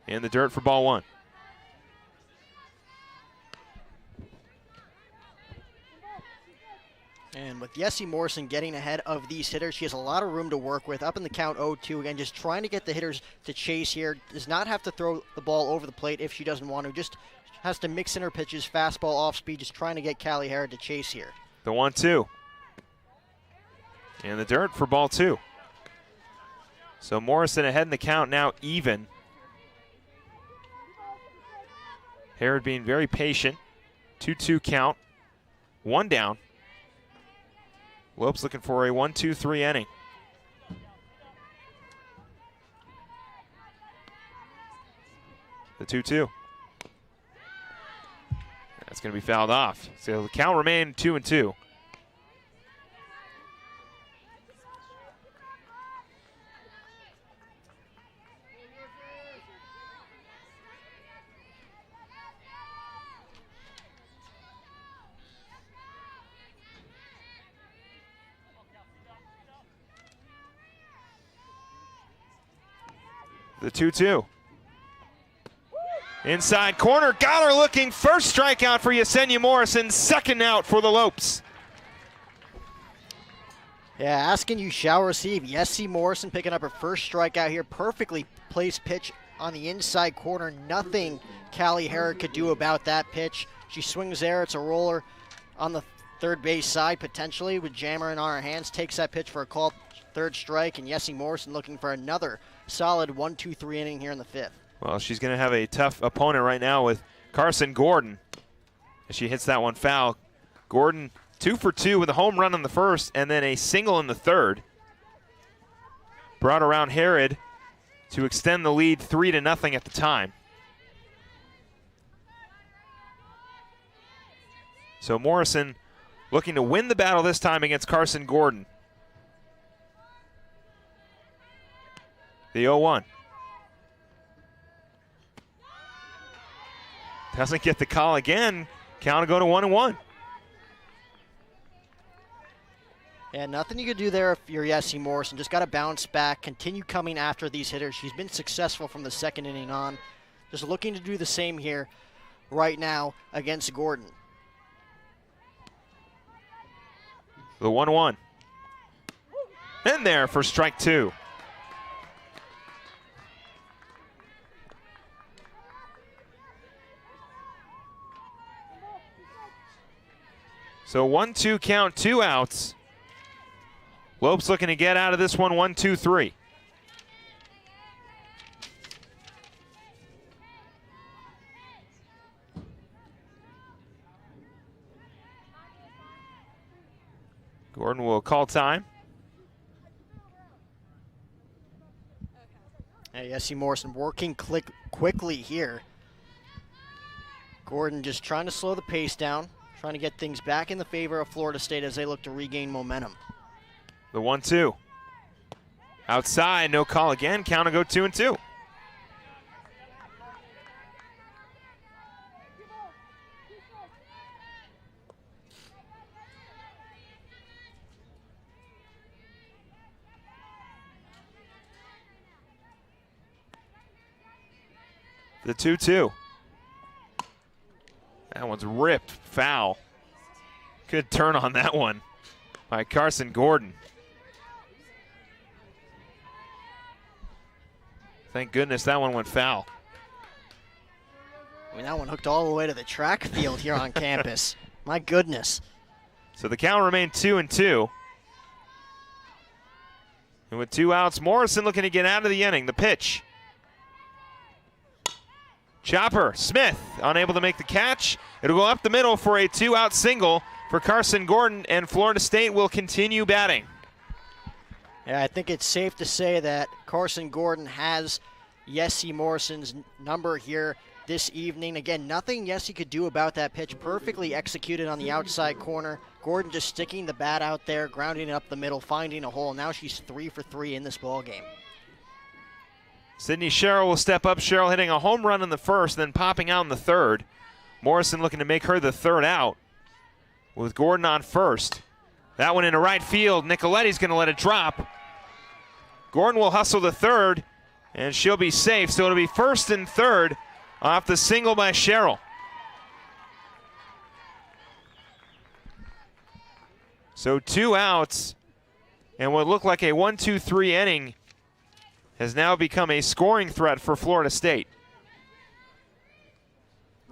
In the dirt for ball one. And with Yessie Morrison getting ahead of these hitters, she has a lot of room to work with. Up in the count 0-2, again, just trying to get the hitters to chase here. Does not have to throw the ball over the plate if she doesn't want to. Just has to mix in her pitches, fastball, off speed, just trying to get Callie Harrod to chase here. The 1-2. In the dirt for ball two. So Morrison ahead in the count, now even. Harrod being very patient. 2-2 count. One down. Lopes looking for a 1-2-3 inning. The 2-2. That's going to be fouled off. So the count remained 2-2. The 2-2. Inside corner, got her looking. First strikeout for Yesenia Morrison, second out for the Lopes. Yeah, asking you shall receive. Yessie Morrison picking up her first strikeout here. Perfectly placed pitch on the inside corner. Nothing Callie Harrod could do about that pitch. She swings there. It's a roller on the third base side potentially with jammer in her hands. Takes that pitch for a called third strike, and Yessie Morrison looking for another solid 1-2-3 inning here in the fifth. Well, she's going to have a tough opponent right now with Carson Gordon. As she hits that one foul. Gordon 2 for 2 with a home run in the first and then a single in the third. Brought around Harrod to extend the lead 3-0 at the time. So Morrison looking to win the battle this time against Carson Gordon. The 0-1. Doesn't get the call again. Count will go to 1-1. Yeah, nothing you could do there if you're Yessie Morrison. Just got to bounce back, continue coming after these hitters. She's been successful from the second inning on. Just looking to do the same here right now against Gordon. The 1-1. In there for strike two. So 1-2 count, 2 outs. Lopes looking to get out of this one, 1-2-3. Gordon will call time. Hey, Yessie Morrison working quickly here. Gordon just trying to slow the pace down, trying to get things back in the favor of Florida State as they look to regain momentum. The 1-2. Outside, no call again. Count will go 2-2. The 2-2. That one's ripped foul. Good turn on that one by Carson Gordon. Thank goodness that one went foul. I mean, that one hooked all the way to the track field here on campus. My goodness. So the count remained 2-2. And with 2 outs, Morrison looking to get out of the inning. The pitch. Chopper, Smith, unable to make the catch. It'll go up the middle for a 2-out single for Carson Gordon, and Florida State will continue batting. Yeah, I think it's safe to say that Carson Gordon has Yessie Morrison's number here this evening. Again, nothing Yessie could do about that pitch. Perfectly executed on the outside corner. Gordon just sticking the bat out there, grounding it up the middle, finding a hole. Now she's 3 for 3 in this ball game. Sydney Sherrill will step up. Sherrill hitting a home run in the first, then popping out in the third. Morrison looking to make her the 3rd out with Gordon on first. That one into right field. Nicoletti's going to let it drop. Gordon will hustle the 3rd, and she'll be safe. So it'll be 1st and 3rd off the single by Sherrill. So 2 outs, and what looked like a 1-2-3 inning has now become a scoring threat for Florida State.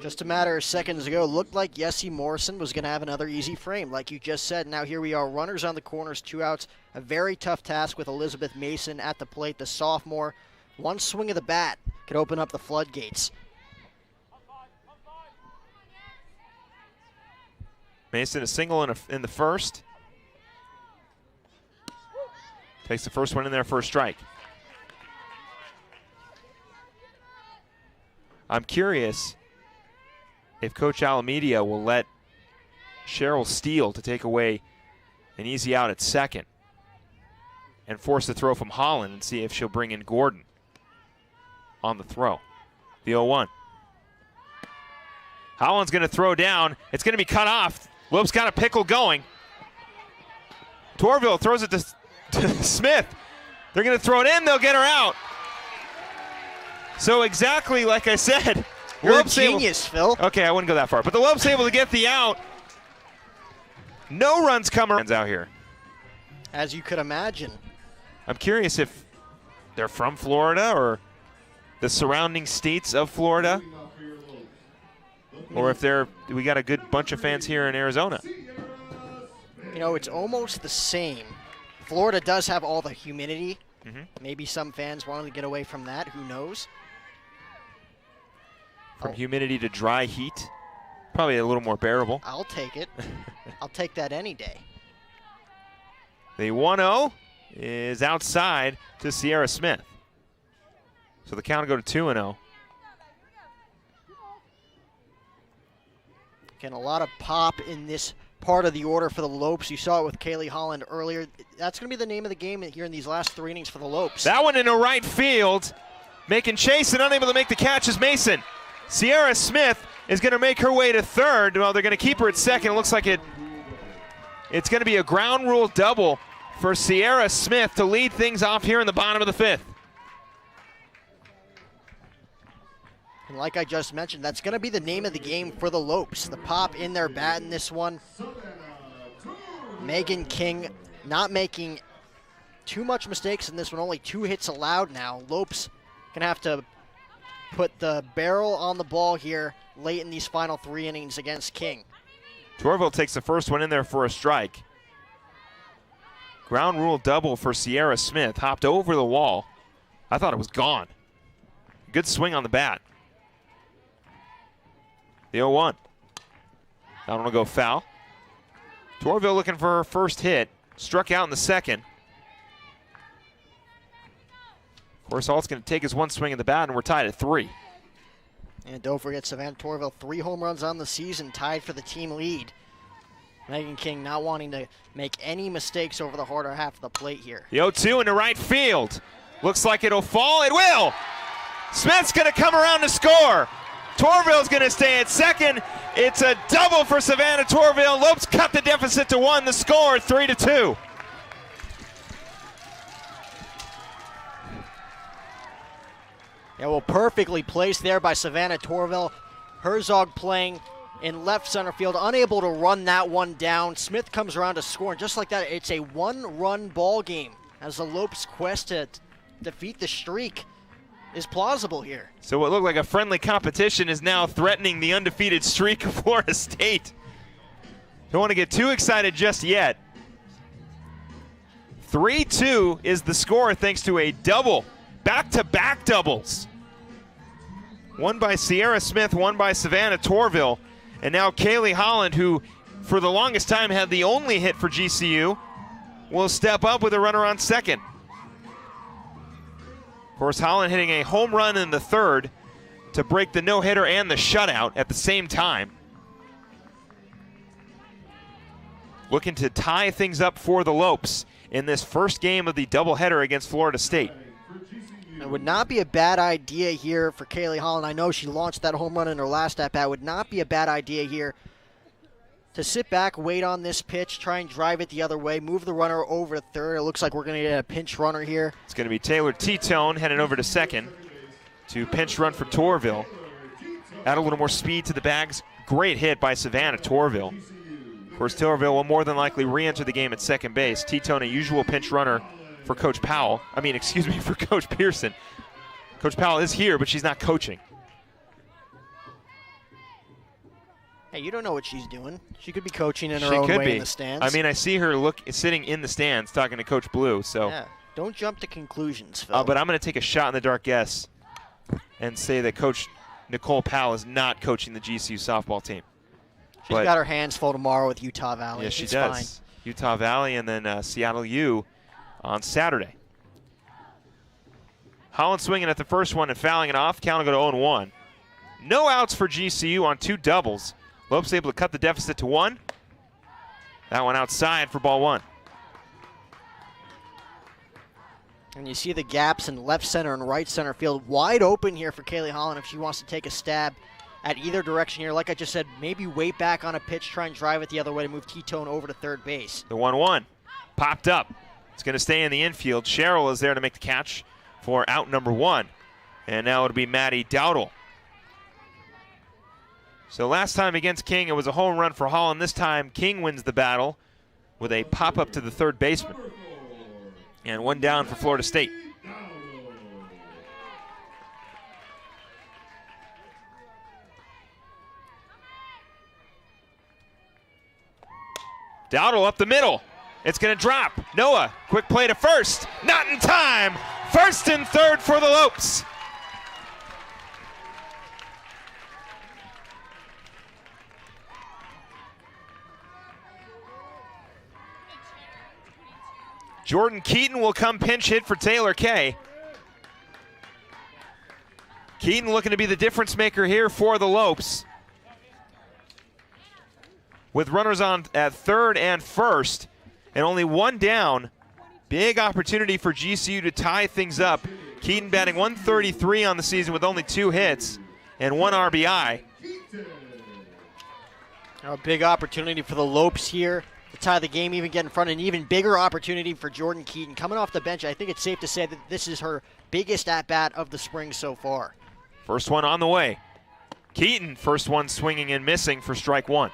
Just a matter of seconds ago, looked like Yessie Morrison was going to have another easy frame, like you just said. Now here we are, runners on the corners, 2 outs. A very tough task with Elizabeth Mason at the plate, the sophomore. One swing of the bat could open up the floodgates. Mason a single in the first. Takes the first one in there for a strike. I'm curious if Coach Alameda will let Cheryl steal to take away an easy out at second and force the throw from Holland and see if she'll bring in Gordon on the throw. The 0-1. Holland's going to throw down. It's going to be cut off. Lopes got a pickle going. Torville throws it to Smith. They're going to throw it in. They'll get her out. So exactly like I said. You're Lopes a genius, Phil. Okay, I wouldn't go that far. But the Lopes able to get the out. No runs come around out here. As you could imagine. I'm curious if they're from Florida or the surrounding states of Florida, or if we got a good bunch of fans here in Arizona. You know, it's almost the same. Florida does have all the humidity. Maybe some fans wanted to get away from that. Who knows? From humidity to dry heat, probably a little more bearable. I'll take it. I'll take that any day. The 1-0 is outside to Sierra Smith. So the count will go to 2-0. Again, a lot of pop in this part of the order for the Lopes. You saw it with Kaylee Holland earlier. That's going to be the name of the game here in these last 3 innings for the Lopes. That one into right field. Making chase and unable to make the catch is Mason. Sierra Smith is going to make her way to 3rd. Well, they're going to keep her at 2nd. It looks like it's going to be a ground rule double for Sierra Smith to lead things off here in the bottom of the 5th. And like I just mentioned, that's going to be the name of the game for the Lopes. The pop in their bat in this one. Megan King not making too much mistakes in this one. Only 2 hits allowed now. Lopes going to have to put the barrel on the ball here late in these final 3 innings against King. Torville takes the first one in there for a strike. Ground rule double for Sierra Smith. Hopped over the wall. I thought it was gone. Good swing on the bat. The 0-1. That one will go foul. Torville looking for her first hit. Struck out in the 2nd. Of course, all it's going to take is one swing of the bat, and we're tied at 3. And don't forget, Savannah Torville, 3 home runs on the season, tied for the team lead. Megan King not wanting to make any mistakes over the harder half of the plate here. The 0-2 into right field. Looks like it'll fall. It will. Smith's going to come around to score. Torville's going to stay at 2nd. It's a double for Savannah Torville. Lopes cut the deficit to 1. The score, 3-2. Yeah, well, perfectly placed there by Savannah Torville. Herzog playing in left center field, unable to run that one down. Smith comes around to score, and just like that, it's a 1-run ball game as the Lopes quest to defeat the streak. is plausible here. So what looked like a friendly competition is now threatening the undefeated streak of Florida State. Don't want to get too excited just yet. 3-2 is the score thanks to a double, back-to-back doubles. One by Sierra Smith, one by Savannah Torville. And now Kaylee Holland, who for the longest time had the only hit for GCU, will step up with a runner on second. Of course, Holland hitting a home run in the third to break the no-hitter and the shutout at the same time. Looking to tie things up for the Lopes in this first game of the doubleheader against Florida State. It would not be a bad idea here for Kaylee Holland. I know she launched that home run in her last at-bat. It would not be a bad idea here to sit back, wait on this pitch, try and drive it the other way, move the runner over to third. It looks like we're going to get a pinch runner here. It's going to be Taylor T-Tone heading over to second to pinch run for Torville. Add a little more speed to the bags. Great hit by Savannah Torville. Of course, Torville will more than likely re-enter the game at second base. T-Tone, a usual pinch runner for Coach Powell. For Coach Pearson. Coach Powell is here, but she's not coaching. Hey, you don't know what she's doing. She could be coaching in her own way in the stands. I mean, I see her sitting in the stands talking to Coach Blue. So yeah, don't jump to conclusions, Phil. But I'm going to take a shot in the dark guess and say that Coach Nicole Powell is not coaching the GCU softball team. She's got her hands full tomorrow with Utah Valley. Yes, she it's does. Fine. Utah Valley and then Seattle U on Saturday. Holland swinging at the first one and fouling it off. Count will go to 0-1. No outs for GCU on two doubles. Lopes able to cut the deficit to 1. That one outside for ball 1. And you see the gaps in left center and right center field wide open here for Kaylee Holland if she wants to take a stab at either direction here. Like I just said, maybe wait back on a pitch, try and drive it the other way to move T-Tone over to third base. The 1-1 popped up. It's going to stay in the infield. Cheryl is there to make the catch for out number 1. And now it'll be Maddie Dowdle. So last time against King, it was a home run for Holland. This time, King wins the battle with a pop-up to the third baseman. And one down for Florida State. Dowdle up the middle. It's going to drop. Noah, quick play to first. Not in time. First and third for the Lopes. Jordan Keaton will come pinch hit for Taylor Kay. Keaton looking to be the difference maker here for the Lopes. With runners on at third and first and only one down, big opportunity for GCU to tie things up. Keaton batting .133 on the season with only 2 hits and 1 RBI. A big opportunity for the Lopes here to tie the game, even get in front, an even bigger opportunity for Jordan Keaton. Coming off the bench, I think it's safe to say that this is her biggest at-bat of the spring so far. First one on the way. Keaton, first one swinging and missing for strike 1.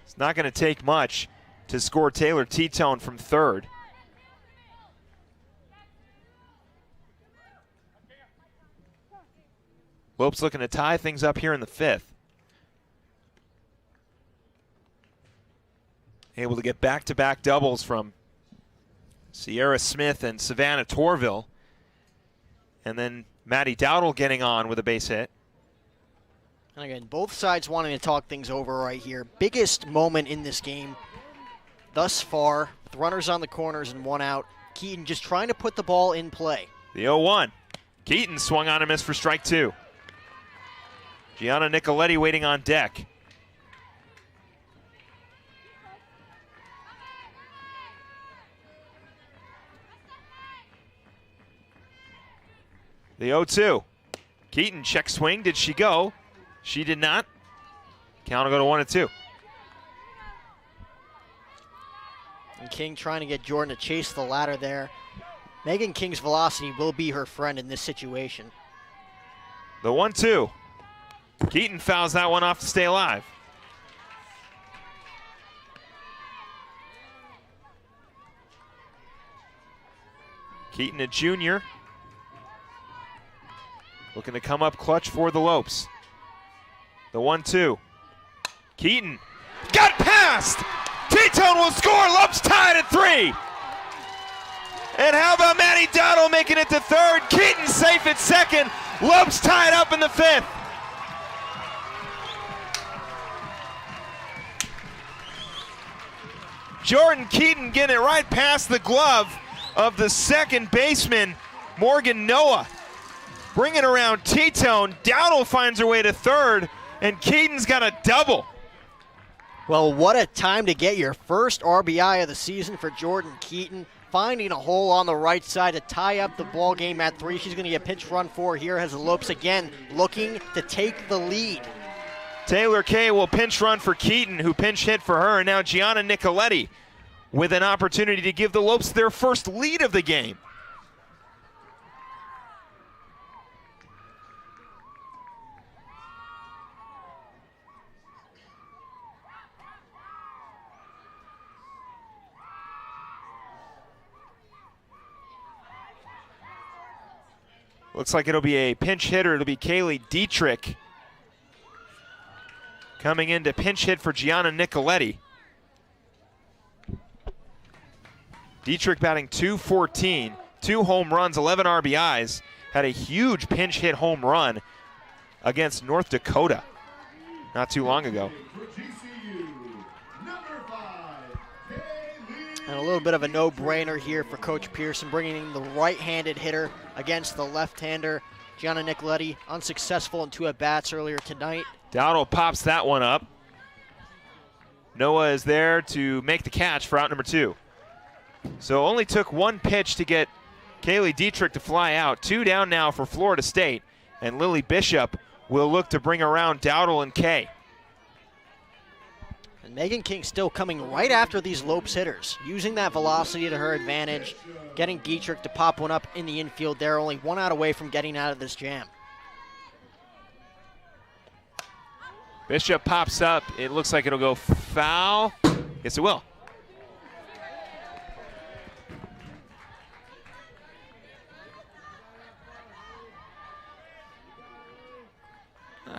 It's not going to take much to score Taylor T-Tone from third. Lopes looking to tie things up here in the 5th. Able to get back-to-back doubles from Sierra Smith and Savannah Torville. And then Maddie Dowdle getting on with a base hit. And again, both sides wanting to talk things over right here. Biggest moment in this game thus far, with runners on the corners and 1 out. Keaton just trying to put the ball in play. The 0-1. Keaton swung on and missed for strike 2. Gianna Nicoletti waiting on deck. The 0-2. Keaton check swing. Did she go? She did not. Count will go to 1-2. And King trying to get Jordan to chase the ladder there. Megan King's velocity will be her friend in this situation. The 1-2. Keaton fouls that one off to stay alive. Keaton, a junior, looking to come up clutch for the Lopes. The 1-2. Keaton got past. T-Tone will score. Lopes tied at 3. And how about Matty Dowdle making it to 3rd? Keaton safe at 2nd. Lopes tied up in the 5th. Jordan Keaton getting it right past the glove of the second baseman, Morgan Noah. Bringing around T-Tone. Dowdle finds her way to 3rd, and Keaton's got a double. Well, what a time to get your first RBI of the season for Jordan Keaton. Finding a hole on the right side to tie up the ball game at 3. She's going to get pinch run 4 here as the Lopes again looking to take the lead. Taylor Kay will pinch run for Keaton, who pinch hit for her, and now Gianna Nicoletti with an opportunity to give the Lopes their first lead of the game. Looks like it'll be a pinch hitter. It'll be Kaylee Dietrich coming in to pinch hit for Gianna Nicoletti. Dietrich batting .214, 2 home runs, 11 RBIs. Had a huge pinch hit home run against North Dakota not too long ago. And a little bit of a no-brainer here for Coach Pearson, bringing in the right-handed hitter against the left-hander. Gianna Nicoletti unsuccessful in 2 at-bats earlier tonight. Dowdle pops that one up. Noah is there to make the catch for out number 2. So only took 1 pitch to get Kaylee Dietrich to fly out. 2 down now for Florida State, and Lily Bishop will look to bring around Dowdle and Kay. And Megan King still coming right after these Lopes hitters, using that velocity to her advantage, getting Dietrich to pop one up in the infield there, only 1 out away from getting out of this jam. Bishop pops up. It looks like it'll go foul. Yes, it will.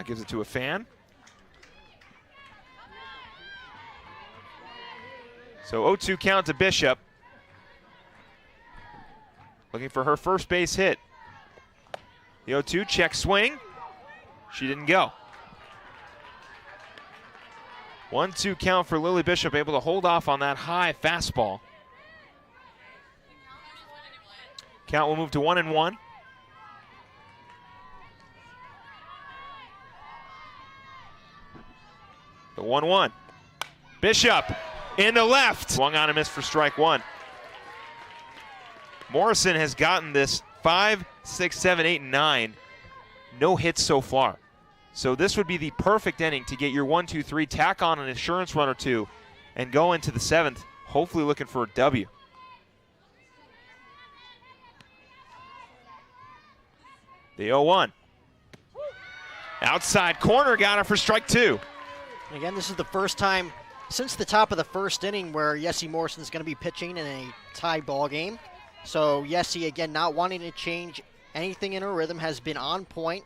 Gives it to a fan. So 0-2 count to Bishop. Looking for her first base hit. The 0-2 check swing. She didn't go. 1-2 count for Lily Bishop, able to hold off on that high fastball. Count will move to 1-1. The 1-1. Bishop in the left. Swung on and missed for strike 1. Morrison has gotten this 5, 6, 7, 8, and 9. No hits so far. So this would be the perfect inning to get your 1, 2, 3, tack on an insurance run or 2, and go into the 7th, hopefully looking for a W. The 0-1. Outside corner, got her for strike 2. And again, this is the first time since the top of the first inning where Yessie Morrison's going to be pitching in a tie ball game. So Yessie, again, not wanting to change anything in her rhythm, has been on point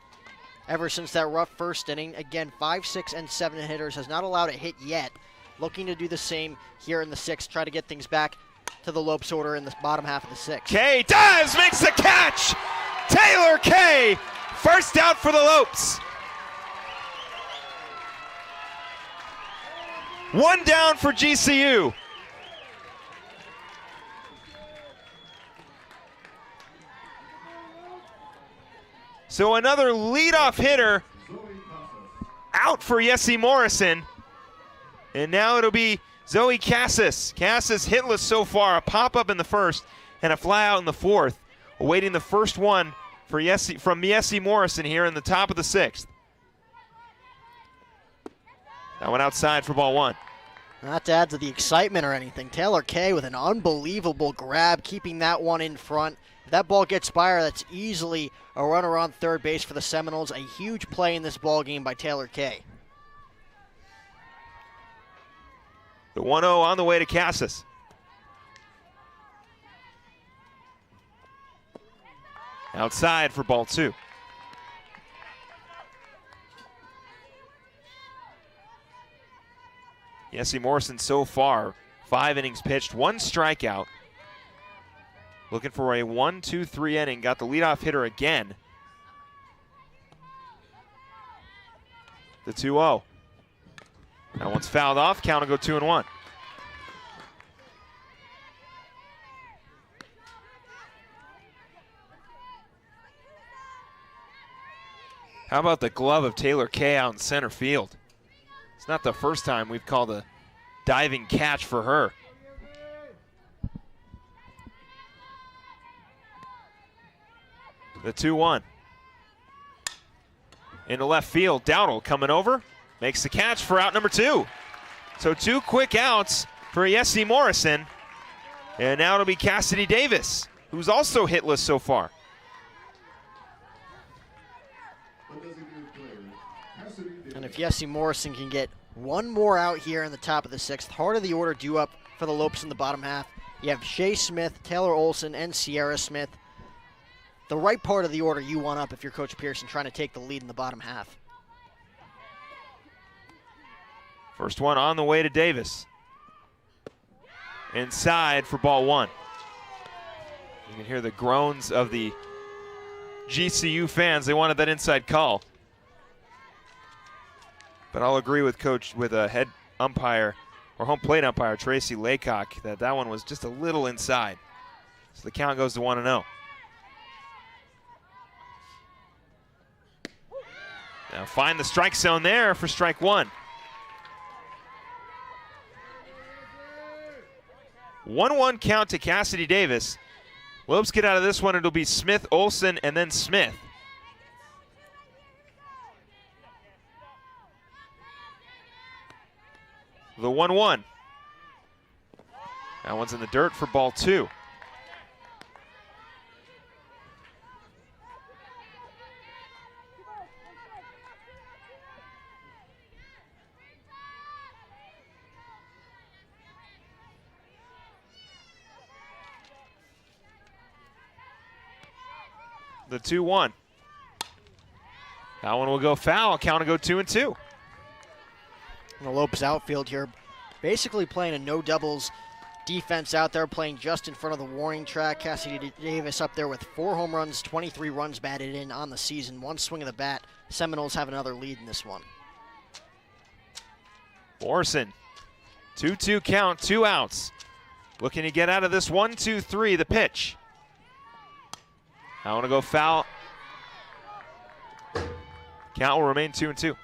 ever since that rough first inning. Again, 5, 6, and 7 hitters, has not allowed a hit yet. Looking to do the same here in the 6th, try to get things back to the Lopes order in the bottom half of the 6th. Kay does, makes the catch! Taylor Kay, first out for the Lopes. 1 down for GCU. So another leadoff hitter out for Yessie Morrison. And now it'll be Zoe Cassis. Cassis hitless so far, a pop-up in the 1st and a fly out in the 4th. Awaiting the first one for from Yessie Morrison here in the top of the 6th. That one outside for ball 1. Not to add to the excitement or anything, Taylor Kay with an unbelievable grab, keeping that one in front. If that ball gets by her, that's easily a runner on third base for the Seminoles. A huge play in this ball game by Taylor Kay. The 1-0 on the way to Cassis. Outside for ball 2. Jesse Morrison so far, 5 innings pitched, 1 strikeout. Looking for a 1-2-3 inning. Got the leadoff hitter again. The 2-0. That one's fouled off. Count will go 2-1. How about the glove of Taylor Kay out in center field? It's not the first time we've called a diving catch for her. The 2-1. Into left field, Dowdle coming over, makes the catch for out number 2. So 2 quick outs for Jesse Morrison. And now it'll be Cassidy Davis, who's also hitless so far. And if Jesse Morrison can get 1 more out here in the top of the 6th, heart of the order due up for the Lopes in the bottom half. You have Shea Smith, Taylor Olson, and Sierra Smith. The right part of the order you want up if you're Coach Pearson trying to take the lead in the bottom half. First one on the way to Davis. Inside for ball 1. You can hear the groans of the GCU fans. They wanted that inside call. But I'll agree with head umpire or home plate umpire Tracy Laycock that one was just a little inside. So the count goes to 1-0. Now find the strike zone there for strike 1. 1-1 count to Cassidy Davis. Lopes get out of this one. It'll be Smith, Olson, and then Smith. The 1-1. That one's in the dirt for ball 2. The 2-1. That one will go foul. Count will go 2-2. And the Lopes outfield here basically playing a no doubles defense out there, playing just in front of the warning track. Cassidy Davis up there with 4 home runs, 23 runs batted in on the season. 1 swing of the bat. Seminoles have another lead in this one. Morrison, 2-2 count, 2 outs. Looking to get out of this 1-2-3, the pitch. I want to go foul. Count will remain 2-2.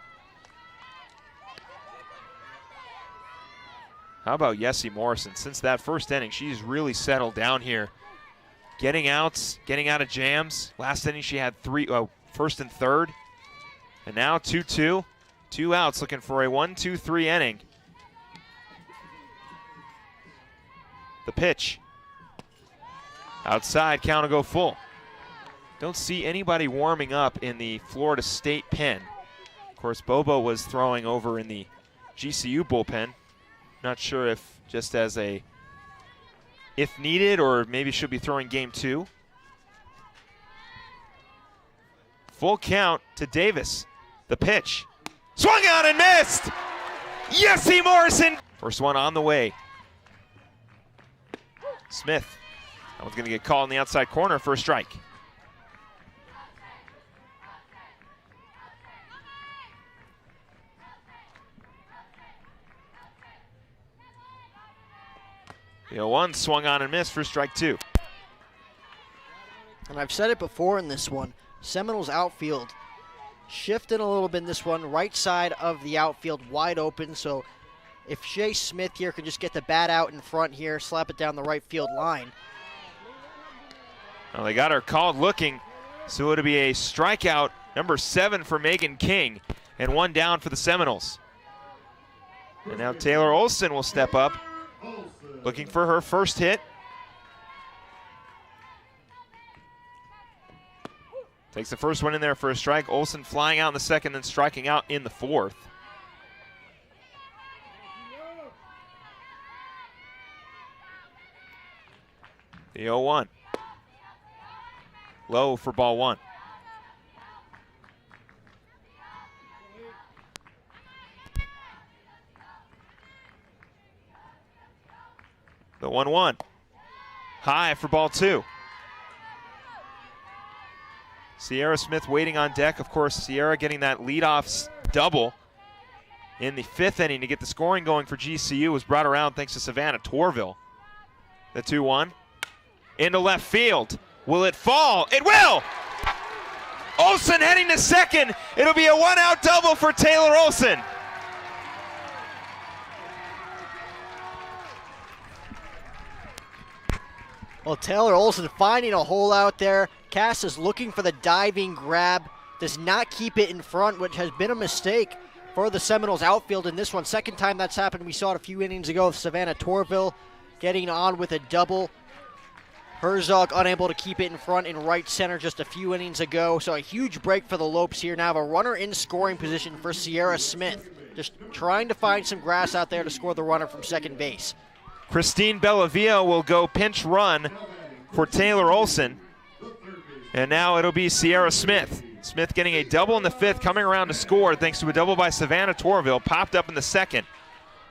How about Jesse Morrison? Since that first inning, she's really settled down here. Getting outs, getting out of jams. Last inning she had 3, first and third. And now 2-2. 2 outs, looking for a 1-2-3 inning. The pitch. Outside, count will go full. Don't see anybody warming up in the Florida State pen. Of course, Bobo was throwing over in the GCU bullpen. Not sure if just as a if needed or maybe should be throwing game 2. Full count to Davis. The pitch. Swung out and missed! Jesse Morrison! First one on the way. Smith. That one's going to get called in the outside corner for a strike. The 0-1 swung on and missed for strike 2. And I've said it before in this one, Seminoles outfield shifting a little bit in this one, right side of the outfield wide open, so if Shea Smith here can just get the bat out in front here, slap it down the right field line. Well, they got her called looking, so it'll be a strikeout, number 7 for Megan King, and 1 down for the Seminoles. And now Taylor Olson will step up, looking for her first hit. Takes the first one in there for a strike. Olson flying out in the second, then striking out in the fourth. The 0-1. low for ball one. The 1-1. High for ball two. Sierra Smith waiting on deck. Of course, Sierra getting that leadoff double in the 5th inning to get the scoring going for GCU was brought around thanks to Savannah Torville. The 2-1. Into left field. Will it fall? It will! Olsen heading to second. It'll be a 1-out double for Taylor Olsen. Well, Taylor Olsen finding a hole out there. Cass is looking for the diving grab. Does not keep it in front, which has been a mistake for the Seminoles outfield in this one. Second time that's happened. We saw it a few innings ago with Savannah Torville getting on with a double. Herzog unable to keep it in front in right center just a few innings ago. So a huge break for the Lopes here. Now have a runner in scoring position for Sierra Smith. Just trying to find some grass out there to score the runner from second base. Christine Bellavia will go pinch run for Taylor Olsen. And now it'll be Sierra Smith. Smith getting a double in the 5th, coming around to score thanks to a double by Savannah Torville. Popped up in the 2nd.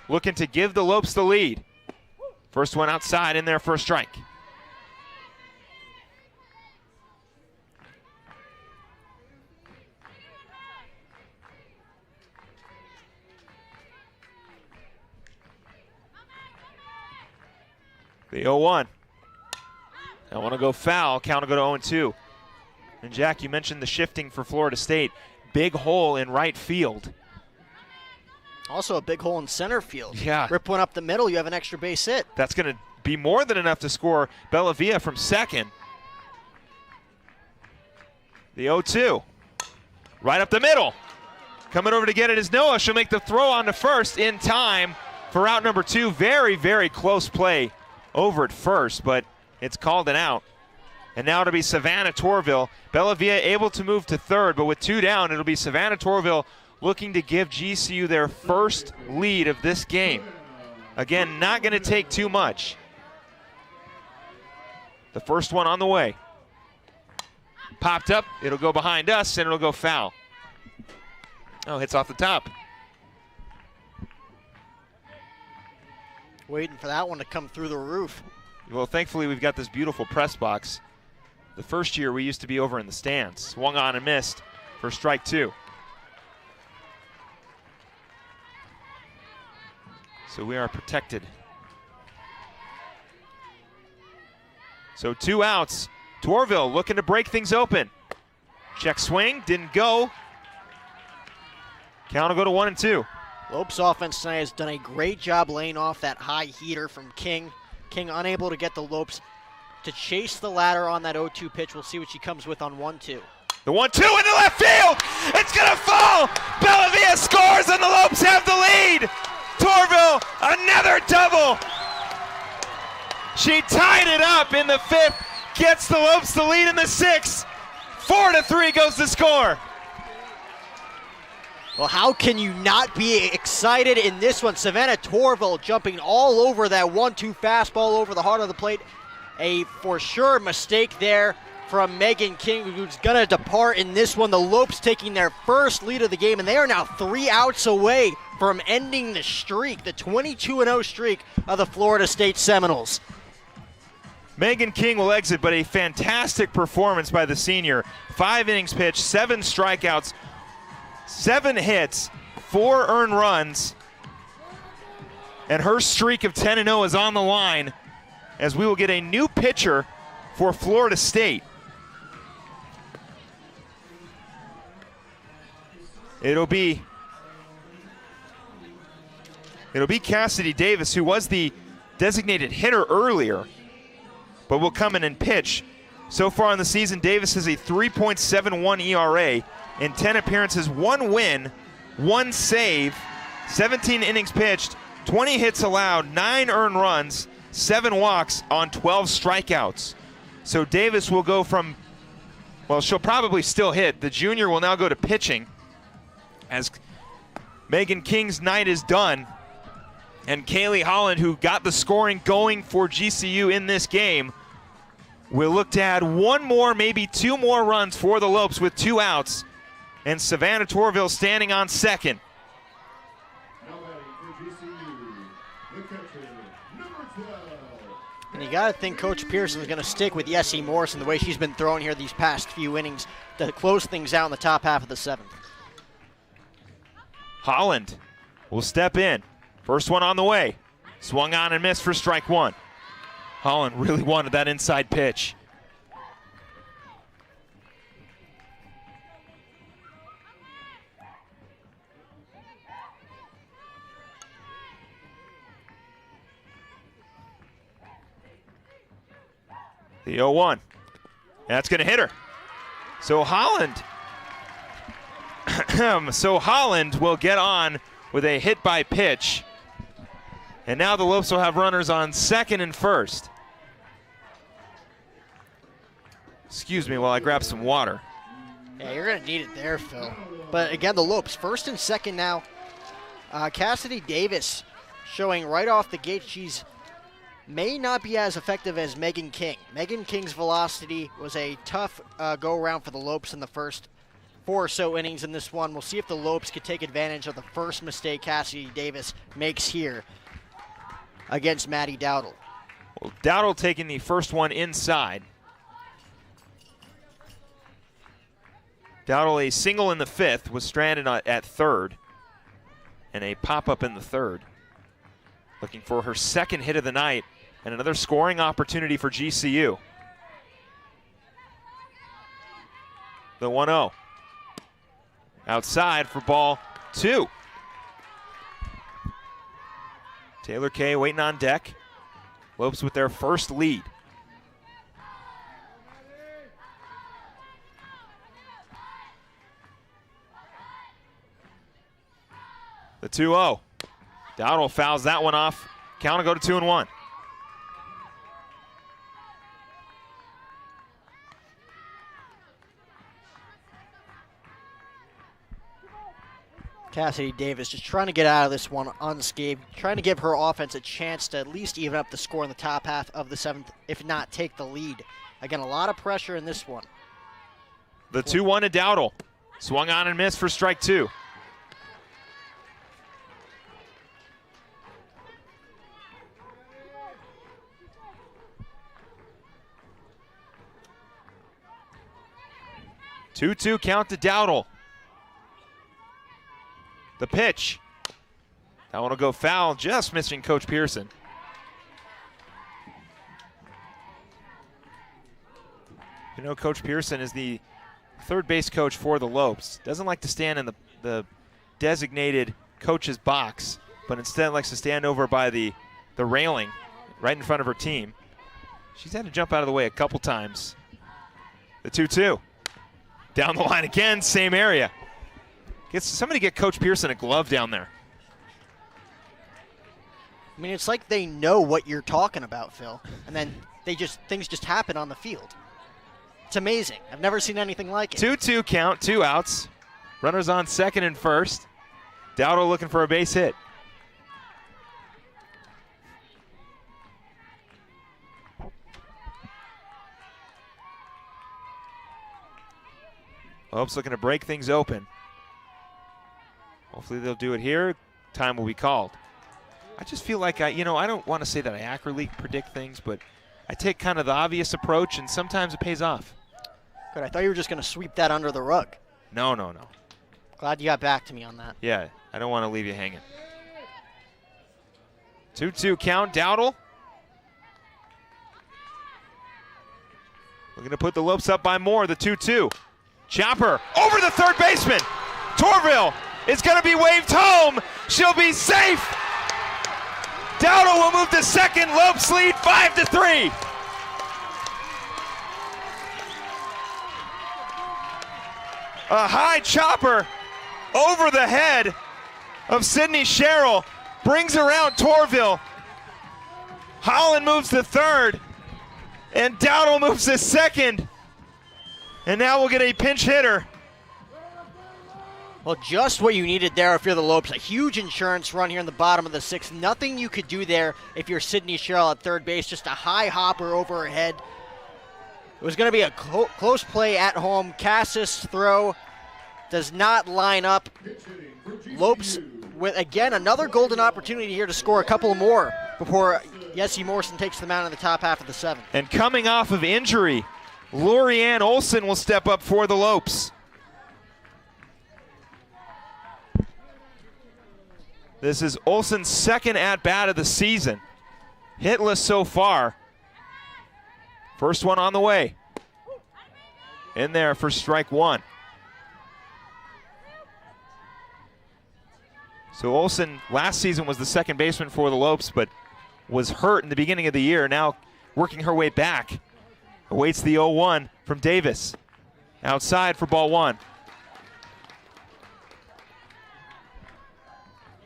Looking to give the Lopes the lead. First one outside in there for a strike. The 0-1. I want to go foul. Count will go to 0-2. And Jack, you mentioned the shifting for Florida State. Big hole in right field. Also a big hole in center field. Yeah. Rip one up the middle, you have an extra base hit. That's going to be more than enough to score Bellavia from second. The 0-2. Right up the middle. Coming over to get it is Noah. She'll make the throw on to first in time for out number 2. Very, very close play over at first, but it's called an out. And now it'll be Savannah Torville. Bellavia able to move to third, but with 2 down, it'll be Savannah Torville looking to give GCU their first lead of this game. Again, not going to take too much. The first one on the way. Popped up, it'll go behind us, and it'll go foul. Oh, hits off the top. Waiting for that one to come through the roof. Well, thankfully, we've got this beautiful press box. The first year, we used to be over in the stands. Swung on and missed for strike 2. So we are protected. So 2 outs. Torville looking to break things open. Check swing, didn't go. Count will go to 1-2. Lopes offense tonight has done a great job laying off that high heater from King. King unable to get the Lopes to chase the ladder on that 0-2 pitch. We'll see what she comes with on 1-2. The 1-2 into left field. It's going to fall. Bellavia scores and the Lopes have the lead. Torville, another double. She tied it up in the 5th. Gets the Lopes the lead in the 6th. 4-3 goes the score. Well, how can you not be excited in this one? Savannah Torville jumping all over that 1-2 fastball over the heart of the plate. A for sure mistake there from Megan King, who's going to depart in this one. The Lopes taking their first lead of the game, and they are now 3 outs away from ending the streak, the 22-0 streak of the Florida State Seminoles. Megan King will exit, but a fantastic performance by the senior. 5 innings pitched, 7 strikeouts, 7 hits, 4 earned runs, and her streak of 10-0 is on the line as we will get a new pitcher for Florida State. It'll be Cassidy Davis, who was the designated hitter earlier, but will come in and pitch. So far in the season, Davis has a 3.71 ERA. In 10 appearances, 1 win, 1 save, 17 innings pitched, 20 hits allowed, 9 earned runs, 7 walks on 12 strikeouts. So Davis will go from, well, she'll probably still hit. The junior will now go to pitching as Megan King's night is done. And Kaylee Holland, who got the scoring going for GCU in this game, will look to add one more, maybe two more runs for the Lopes with 2 outs. And Savannah Torville standing on second. Now batting for GCU, the catcher, number 12. And you got to think Coach Pearson is going to stick with Yessie Morrison the way she's been throwing here these past few innings to close things out in the top half of the 7th. Holland will step in. First one on the way. Swung on and missed for strike 1. Holland really wanted that inside pitch. The 0-1. That's going to hit her. So Holland will get on with a hit by pitch. And now the Lopes will have runners on second and first. Excuse me while I grab some water. Yeah, you're going to need it there, Phil. But again, the Lopes, first and second now. Cassidy Davis showing right off the gate she's may not be as effective as Megan King. Megan King's velocity was a tough go-around for the Lopes in the first 4 or so innings in this one. We'll see if the Lopes could take advantage of the first mistake Cassidy Davis makes here against Maddie Dowdle. Well, Dowdle taking the first one inside. Dowdle, a single in the 5th, was stranded at third, and a pop-up in the 3rd. Looking for her second hit of the night and another scoring opportunity for GCU. The 1-0. Outside for ball 2. Taylor Kay waiting on deck. Lopes with their first lead. The 2-0. Dowdle fouls that one off. Count will go to 2-1. Cassidy Davis just trying to get out of this one unscathed, trying to give her offense a chance to at least even up the score in the top half of the 7th, if not take the lead. Again, a lot of pressure in this one. The 2-1 to Dowdle. Swung on and missed for strike 2. Two count to Dowdle. The pitch. That one will go foul, just missing Coach Pearson. You know, Coach Pearson is the third base coach for the Lopes. Doesn't like to stand in the designated coach's box, but instead likes to stand over by the railing right in front of her team. She's had to jump out of the way a couple times. The 2-2. Down the line again, same area. Somebody get Coach Pearson a glove down there. I mean, it's like they know what you're talking about, Phil, and then things just happen on the field. It's amazing. I've never seen anything like it. 2-2 count, 2 outs. Runners on second and first. Dowdle looking for a base hit. Lopes looking to break things open. Hopefully they'll do it here. Time will be called. I just feel like I don't want to say that I accurately predict things, but I take kind of the obvious approach, and sometimes it pays off. Good. I thought you were just going to sweep that under the rug. No. Glad you got back to me on that. Yeah, I don't want to leave you hanging. 2-2 count, Dowdle. Looking to put the Lopes up by more, the 2-2. Chopper over the third baseman. Torville is going to be waved home. She'll be safe. Dowdle will move to second. Lopes lead 5-3. A high chopper over the head of Sydney Sherrill brings around Torville. Holland moves to third, and Dowdle moves to second. And now we'll get a pinch hitter. Well, just what you needed there if you're the Lopes. A huge insurance run here in the bottom of the 6th. Nothing you could do there if you're Sydney Sherrill at third base. Just a high hopper over her head. It was going to be a close play at home. Cassis' throw does not line up. Lopes with, again, another golden opportunity here to score a couple more before Jesse Morrison takes them out in the top half of the 7th. And coming off of injury, Lorianne Olson will step up for the Lopes. This is Olson's second at-bat of the season. Hitless so far. First one on the way. In there for strike 1. So Olson last season was the second baseman for the Lopes, but was hurt in the beginning of the year. Now working her way back. Awaits the 0-1 from Davis. Outside for ball 1.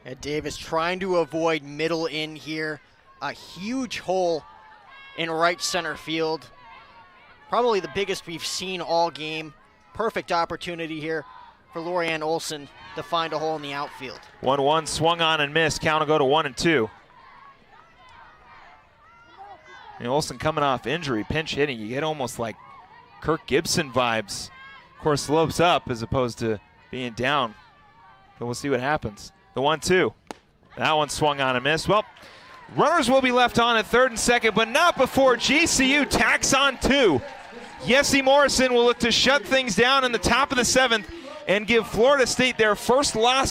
And Davis trying to avoid middle in here. A huge hole in right center field. Probably the biggest we've seen all game. Perfect opportunity here for Lorianne Olson to find a hole in the outfield. 1-1 swung on and missed. Count will go to 1-2. And Olson coming off injury, pinch hitting. You get almost like Kirk Gibson vibes. Of course, slopes up as opposed to being down. But we'll see what happens. The 1-2. That one swung on and missed. Well, runners will be left on at third and second, but not before GCU tacks on 2. Jesse Morrison will look to shut things down in the top of the 7th and give Florida State their first loss.